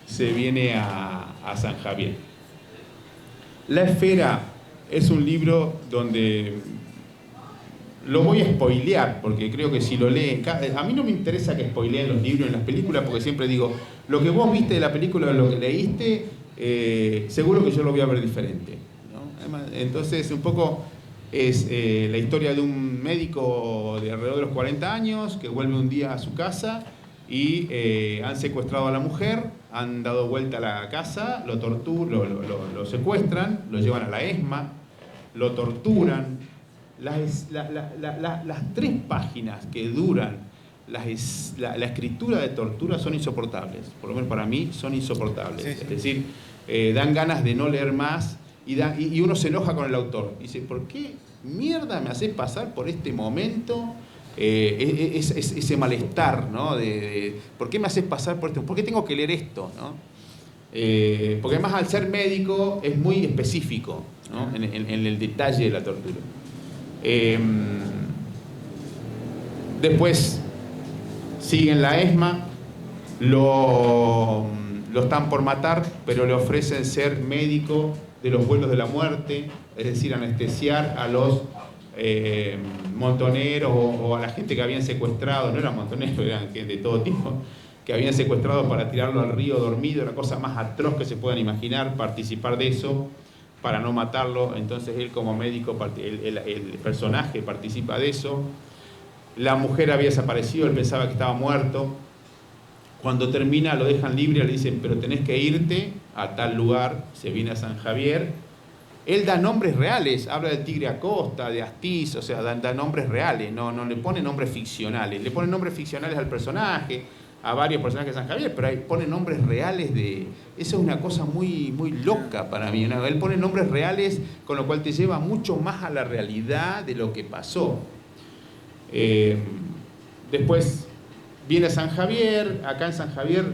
se viene a San Javier. La esfera es un libro donde lo voy a spoilear, porque creo que si lo leen, a mí no me interesa que spoileen los libros en las películas, porque siempre digo, lo que vos viste de la película o lo que leíste, seguro que yo lo voy a ver diferente, ¿no? Entonces, un poco es la historia de un médico de alrededor de los 40 años que vuelve un día a su casa y han secuestrado a la mujer, han dado vuelta a la casa, lo torturan, lo secuestran, lo llevan a la ESMA, lo torturan. Las 3 páginas que duran la escritura de tortura son insoportables, por lo menos para mí son insoportables. Sí. Es decir, dan ganas de no leer más y uno se enoja con el autor. Dice, ¿por qué mierda me haces pasar por este momento? Ese malestar, ¿no? ¿Por qué me haces pasar por esto? ¿Por qué tengo que leer esto, ¿no? Porque además al ser médico es muy específico, ¿no? en el detalle de la tortura. Después Siguen la ESMA, lo están por matar, pero le ofrecen ser médico de los vuelos de la muerte, es decir, anestesiar a los montoneros o a la gente que habían secuestrado, no eran montoneros, eran de todo tipo, que habían secuestrado para tirarlo al río dormido, la cosa más atroz que se puedan imaginar, participar de eso para no matarlo. Entonces él como médico, el personaje participa de eso. La mujer había desaparecido, él pensaba que estaba muerto. Cuando termina lo dejan libre, le dicen, pero tenés que irte a tal lugar, se viene a San Javier. Él da nombres reales, habla del Tigre Acosta, de Astiz, o sea, da nombres reales, no le pone nombres ficcionales. Le pone nombres ficcionales al personaje, a varios personajes de San Javier, pero ahí pone nombres reales de... Eso es una cosa muy, muy loca para mí, ¿no? Él pone nombres reales, con lo cual te lleva mucho más a la realidad de lo que pasó. Después viene a San Javier, acá en San Javier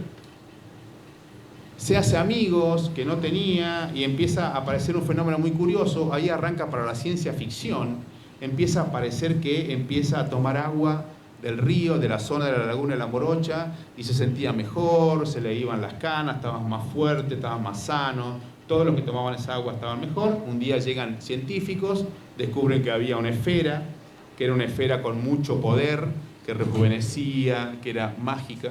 se hace amigos que no tenía y empieza a aparecer un fenómeno muy curioso. Ahí arranca para la ciencia ficción, empieza a aparecer que empieza a tomar agua del río, de la zona de la laguna de la Morocha, y se sentía mejor, se le iban las canas, estaba más fuerte, estaba más sano, todos los que tomaban esa agua estaban mejor. Un día llegan científicos, descubren que había una esfera, que era una esfera con mucho poder, que rejuvenecía, que era mágica,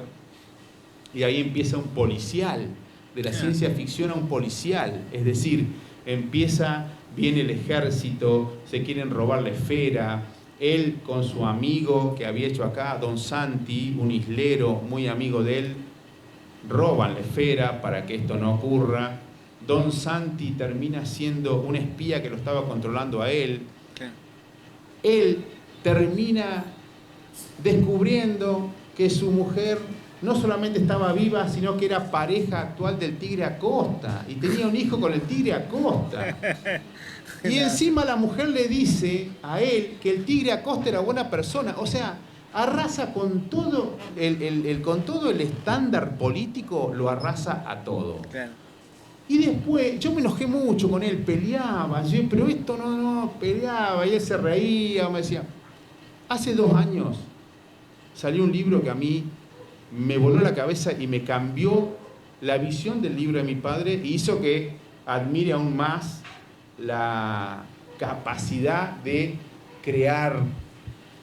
y ahí empieza un policial, de la ciencia ficción a un policial, es decir, viene el ejército, se quieren robar la esfera. Él con su amigo que había hecho acá, Don Santi, un islero muy amigo de él, roban la esfera para que esto no ocurra. Don Santi termina siendo un espía que lo estaba controlando a él. Él termina descubriendo que su mujer no solamente estaba viva, sino que era pareja actual del Tigre Acosta y tenía un hijo con el Tigre Acosta. Y encima la mujer le dice a él que el Tigre Acosta era buena persona. O sea, arrasa con todo con todo el estándar político, lo arrasa a todo. Claro. Y después, yo me enojé mucho con él, peleaba, pero esto no, peleaba, y él se reía, me decía. Hace 2 años salió un libro que a mí me voló la cabeza y me cambió la visión del libro de mi padre y hizo que admire aún más la capacidad de crear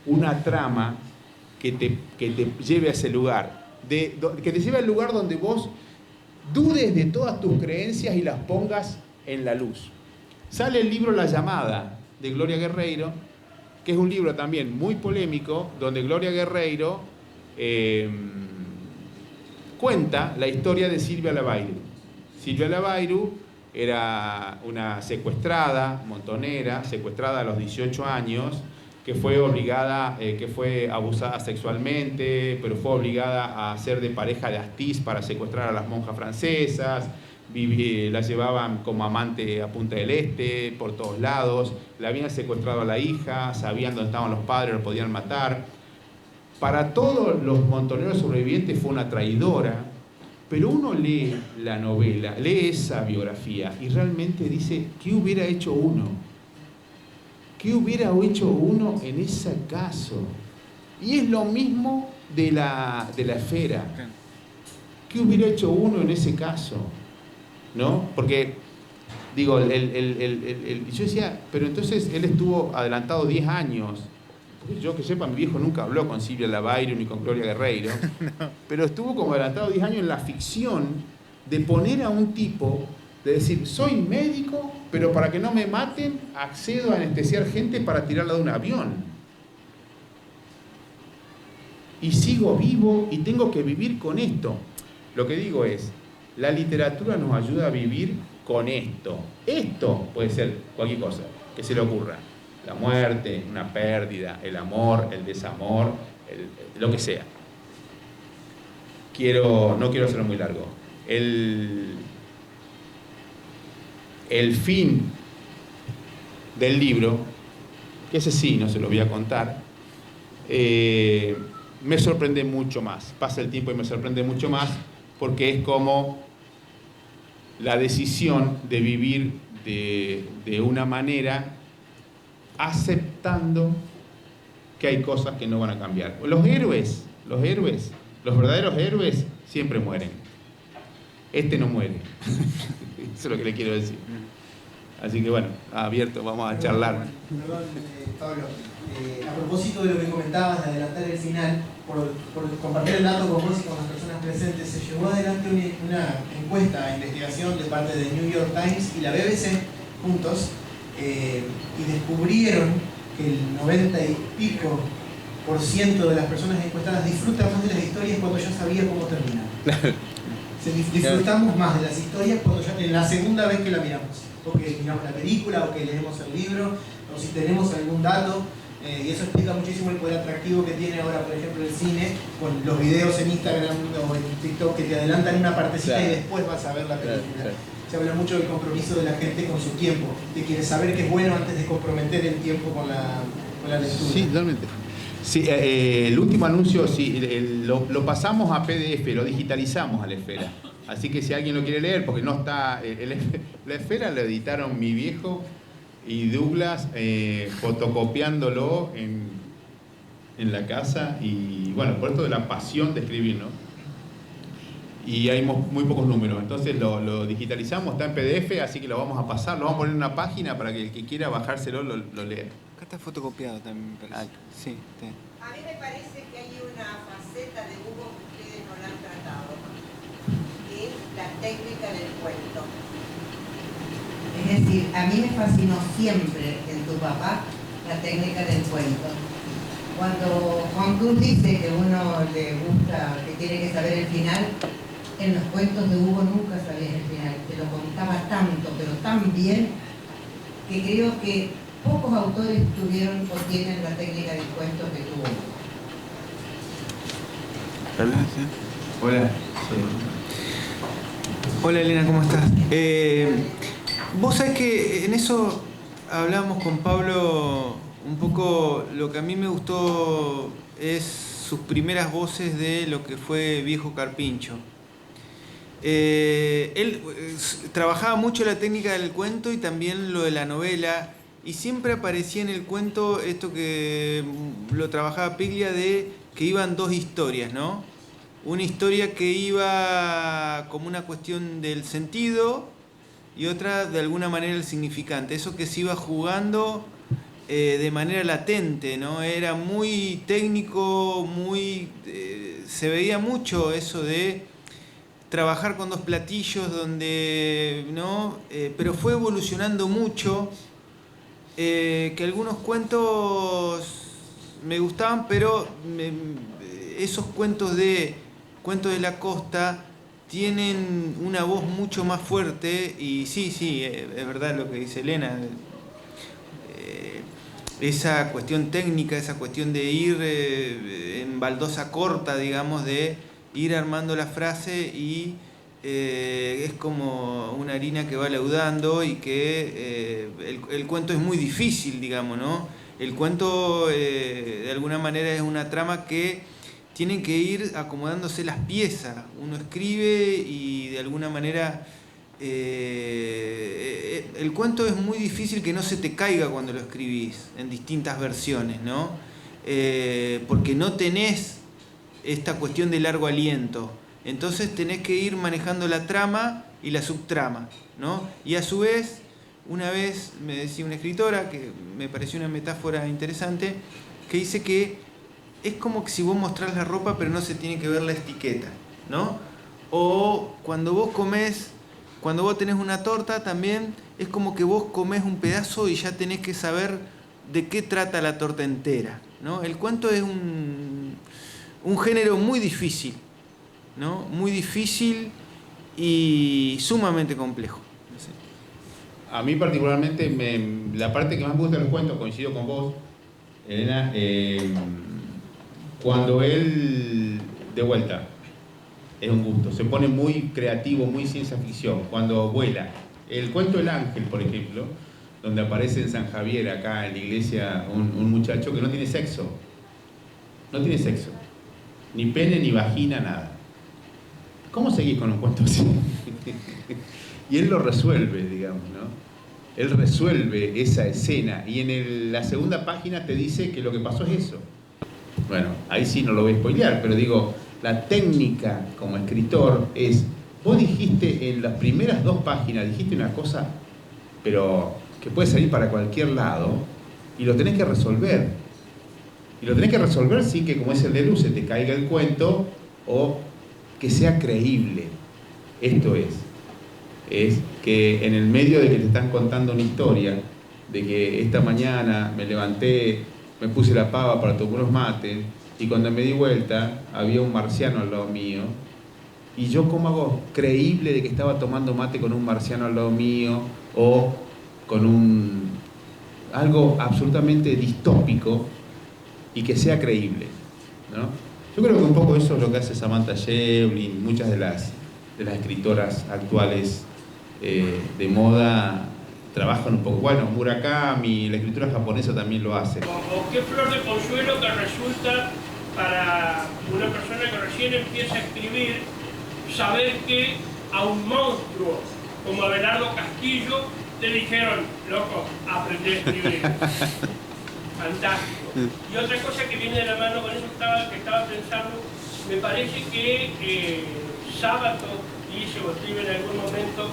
una trama que te lleve a ese lugar, que te lleve al lugar donde vos dudes de todas tus creencias y las pongas en la luz. Sale el libro La Llamada, de Gloria Guerreiro, que es un libro también muy polémico, donde Gloria Guerreiro cuenta la historia de Silvia Lavairo. Silvia Lavairo era una secuestrada, montonera, secuestrada a los 18 años, que fue obligada, que fue abusada sexualmente, pero fue obligada a ser de pareja de Astiz para secuestrar a las monjas francesas. La llevaban como amante a Punta del Este, por todos lados. Le habían secuestrado a la hija, sabían dónde estaban los padres, los podían matar. Para todos los montoneros sobrevivientes fue una traidora, pero uno lee la novela, lee esa biografía y realmente dice, ¿qué hubiera hecho uno? ¿Qué hubiera hecho uno en ese caso? Y es lo mismo de la esfera. ¿Qué hubiera hecho uno en ese caso? ¿No? Porque, digo, yo decía, pero entonces él estuvo adelantado 10 años. Porque yo que sepa, mi viejo nunca habló con Silvia Lavairo ni con Gloria Guerreiro, no. Pero estuvo como adelantado 10 años en la ficción de poner a un tipo, de decir, soy médico, pero para que no me maten, accedo a anestesiar gente para tirarla de un avión. Y sigo vivo y tengo que vivir con esto. Lo que digo es, la literatura nos ayuda a vivir con esto. Esto puede ser cualquier cosa que se le ocurra. La muerte, una pérdida, el amor, el desamor, lo que sea. No quiero hacerlo muy largo. El fin del libro, que ese sí, no se lo voy a contar, me sorprende mucho más. Pasa el tiempo y me sorprende mucho más porque es como la decisión de vivir de una manera aceptando que hay cosas que no van a cambiar. Los héroes Los héroes, los verdaderos héroes siempre mueren. Este no muere. Eso es lo que le quiero decir. Así que bueno, abierto, vamos a charlar. Perdón, Pablo. A propósito de lo que comentabas de adelantar el final, por compartir el dato con vos y con las personas presentes, se llevó adelante una encuesta, investigación de parte de New York Times y la BBC juntos, y descubrieron que el 90 y pico % de las personas encuestadas disfrutan más de las historias cuando ya sabía cómo terminar. Disfrutamos más de las historias cuando ya en la segunda vez que la miramos, o que miramos la película, o que leemos el libro, o si tenemos algún dato, y eso explica muchísimo el poder atractivo que tiene ahora, por ejemplo, el cine, con los videos en Instagram o en TikTok que te adelantan una partecita, claro, y después vas a ver la película. Claro. Se habla mucho del compromiso de la gente con su tiempo, que quiere saber que es bueno antes de comprometer el tiempo con la lectura. Sí, totalmente. Sí, el último anuncio sí, lo pasamos a PDF, lo digitalizamos a la esfera. Así que si alguien lo quiere leer, porque no está... la esfera lo editaron mi viejo y Douglas, fotocopiándolo en la casa. Y bueno, por esto de la pasión de escribir, ¿no? Y hay muy pocos números. Entonces lo digitalizamos, está en PDF, así que lo vamos a pasar. Lo vamos a poner en una página para que el que quiera bajárselo lo lea. Acá está fotocopiado también, me parece. Sí, sí. A mí me parece que hay una faceta de Hugo que ustedes no la han tratado, que es la técnica del cuento. Es decir, a mí me fascinó siempre en tu papá la técnica del cuento. Cuando Juan Cruz dice que uno le gusta, que tiene que saber el final, en los cuentos de Hugo nunca sabías el final. Te lo contaba tanto, pero tan bien, que creo que pocos autores tuvieron o tienen la técnica del cuento que tuvo. Hola. Hola Elena, ¿cómo estás? Vos sabés que en eso hablamos con Pablo un poco. Lo que a mí me gustó es sus primeras voces de lo que fue Viejo Carpincho. Él trabajaba mucho la técnica del cuento y también lo de la novela, y siempre aparecía en el cuento esto que lo trabajaba Piglia, de que iban dos historias, ¿no? Una historia que iba como una cuestión del sentido y otra de alguna manera el significante, eso que se iba jugando de manera latente, ¿no? Era muy técnico, muy se veía mucho eso de trabajar con dos platillos, donde no, pero fue evolucionando mucho, que algunos cuentos me gustaban, pero esos cuentos de la costa tienen una voz mucho más fuerte. Y sí, es verdad lo que dice Elena, esa cuestión técnica, esa cuestión de ir en baldosa corta, digamos, de ir armando la frase, y es como una harina que va leudando, y que el cuento es muy difícil, digamos, ¿no? El cuento de alguna manera es una trama que tienen que ir acomodándose las piezas. Uno escribe y de alguna manera el cuento es muy difícil que no se te caiga cuando lo escribís en distintas versiones, ¿no? Porque no tenés esta cuestión de largo aliento. Entonces tenés que ir manejando la trama y la subtrama, ¿no? Y a su vez, una vez me decía una escritora, que me pareció una metáfora interesante, que dice que es como que si vos mostrás la ropa pero no se tiene que ver la etiqueta, ¿no? O cuando vos comés, cuando vos tenés una torta también, es como que vos comés un pedazo y ya tenés que saber de qué trata la torta entera, ¿no? El cuento es un género muy difícil, ¿no? Muy difícil y sumamente complejo. No sé. A mí particularmente, la parte que más me gusta de los cuentos, coincido con vos, Elena, cuando él, de vuelta, es un gusto, se pone muy creativo, muy ciencia ficción, cuando vuela. El cuento El Ángel, por ejemplo, donde aparece en San Javier, acá en la iglesia, un muchacho que no tiene sexo. No tiene sexo. Ni pene, ni vagina, nada. ¿Cómo seguís con un cuento así? Y él lo resuelve, digamos, ¿no? Él resuelve esa escena, y en la segunda página te dice que lo que pasó es eso. bueno, ahí sí no lo voy a spoilear, pero digo, la técnica como escritor es, vos dijiste en las primeras 2 páginas, dijiste una cosa, pero que puede salir para cualquier lado, y lo tenés que resolver. Y lo tenés que resolver sin que, como es el de Luz, se te caiga el cuento, o que sea creíble. Esto es que en el medio de que te están contando una historia, de que esta mañana me levanté, me puse la pava para tomar unos mates, y cuando me di vuelta había un marciano al lado mío, y yo cómo hago creíble de que estaba tomando mate con un marciano al lado mío, o con algo absolutamente distópico, y que sea creíble, ¿no? Yo creo que un poco eso es lo que hace Samantha Schweblin, muchas de las escritoras actuales de moda trabajan un poco. Bueno, Murakami, la escritura japonesa también lo hace. O qué flor de consuelo que resulta para una persona que recién empieza a escribir saber que a un monstruo como Abelardo Castillo le dijeron, loco, aprendí a escribir. Fantástico. Y otra cosa que viene de la mano con eso que estaba pensando, me parece que Sábato dice o escribe en algún momento,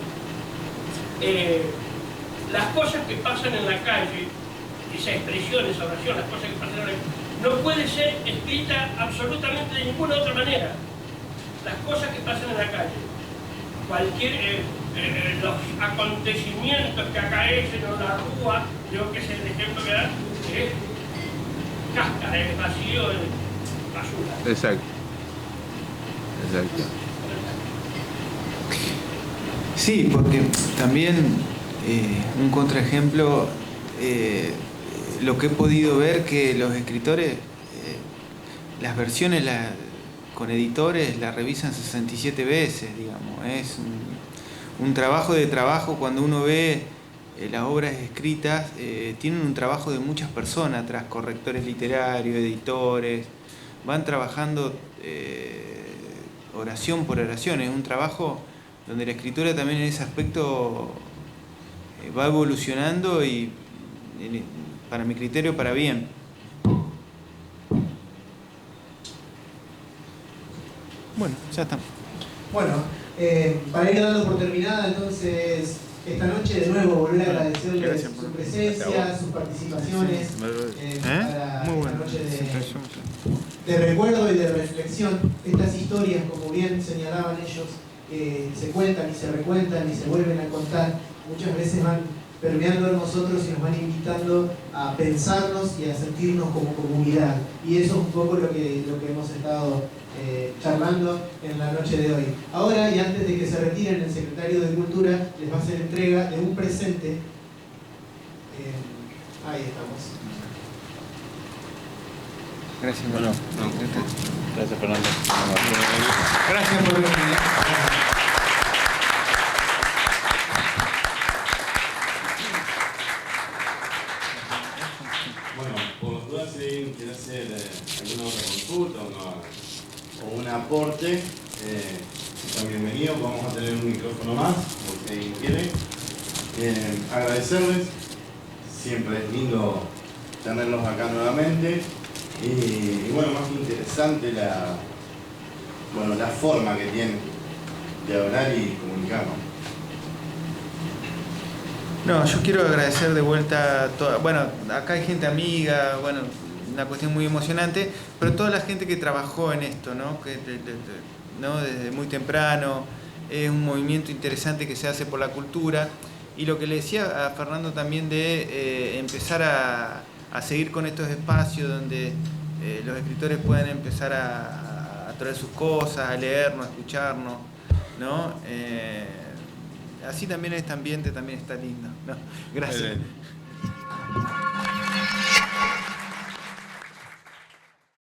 las cosas que pasan en la calle, esa expresión, esa oración, las cosas que pasan en la calle, no puede ser escrita absolutamente de ninguna otra manera. Las cosas que pasan en la calle, los acontecimientos que acaecen en la rúa, yo que sé el ejemplo que da, es cáscara, es vacío, es basura. Exacto. Sí, porque también un contraejemplo, lo que he podido ver que los escritores, las versiones con editores las revisan 67 veces, digamos. Es un trabajo cuando uno ve las obras escritas, tienen un trabajo de muchas personas atrás, correctores literarios, editores, van trabajando oración por oración. Es un trabajo donde la escritura también en ese aspecto va evolucionando y, para mi criterio, para bien. Bueno, ya está. Bueno, para ir dando por terminada, entonces, esta noche de nuevo volver a agradecerles su presencia, sus participaciones, para esta noche de recuerdo y de reflexión. Estas historias, como bien señalaban ellos, se cuentan y se recuentan y se vuelven a contar, muchas veces van permeando en nosotros y nos van invitando a pensarnos y a sentirnos como comunidad. Y eso es un poco lo que hemos estado charlando en la noche de hoy. Ahora, y antes de que se retiren, el secretario de Cultura les va a hacer entrega de un presente. Ahí estamos. Gracias, bueno. Gracias, Fernando. Gracias por venir. Bueno, por las dudas, si alguien quiere hacer alguna otra consulta o un aporte, están bienvenidos. Vamos a tener un micrófono más, por si alguien quiere. Agradecerles, siempre es lindo tenerlos acá nuevamente. Y bueno, más interesante la forma que tienen de hablar y comunicarnos. No, yo quiero agradecer de vuelta a toda, bueno, acá hay gente amiga, bueno, una cuestión muy emocionante, pero toda la gente que trabajó en esto, ¿no? ¿No? Desde muy temprano, es un movimiento interesante que se hace por la cultura, y lo que le decía a Fernando también de empezar a seguir con estos espacios donde los escritores pueden empezar a traer sus cosas, a leernos, a escucharnos, ¿no? Así también este ambiente también está lindo, ¿no? Gracias.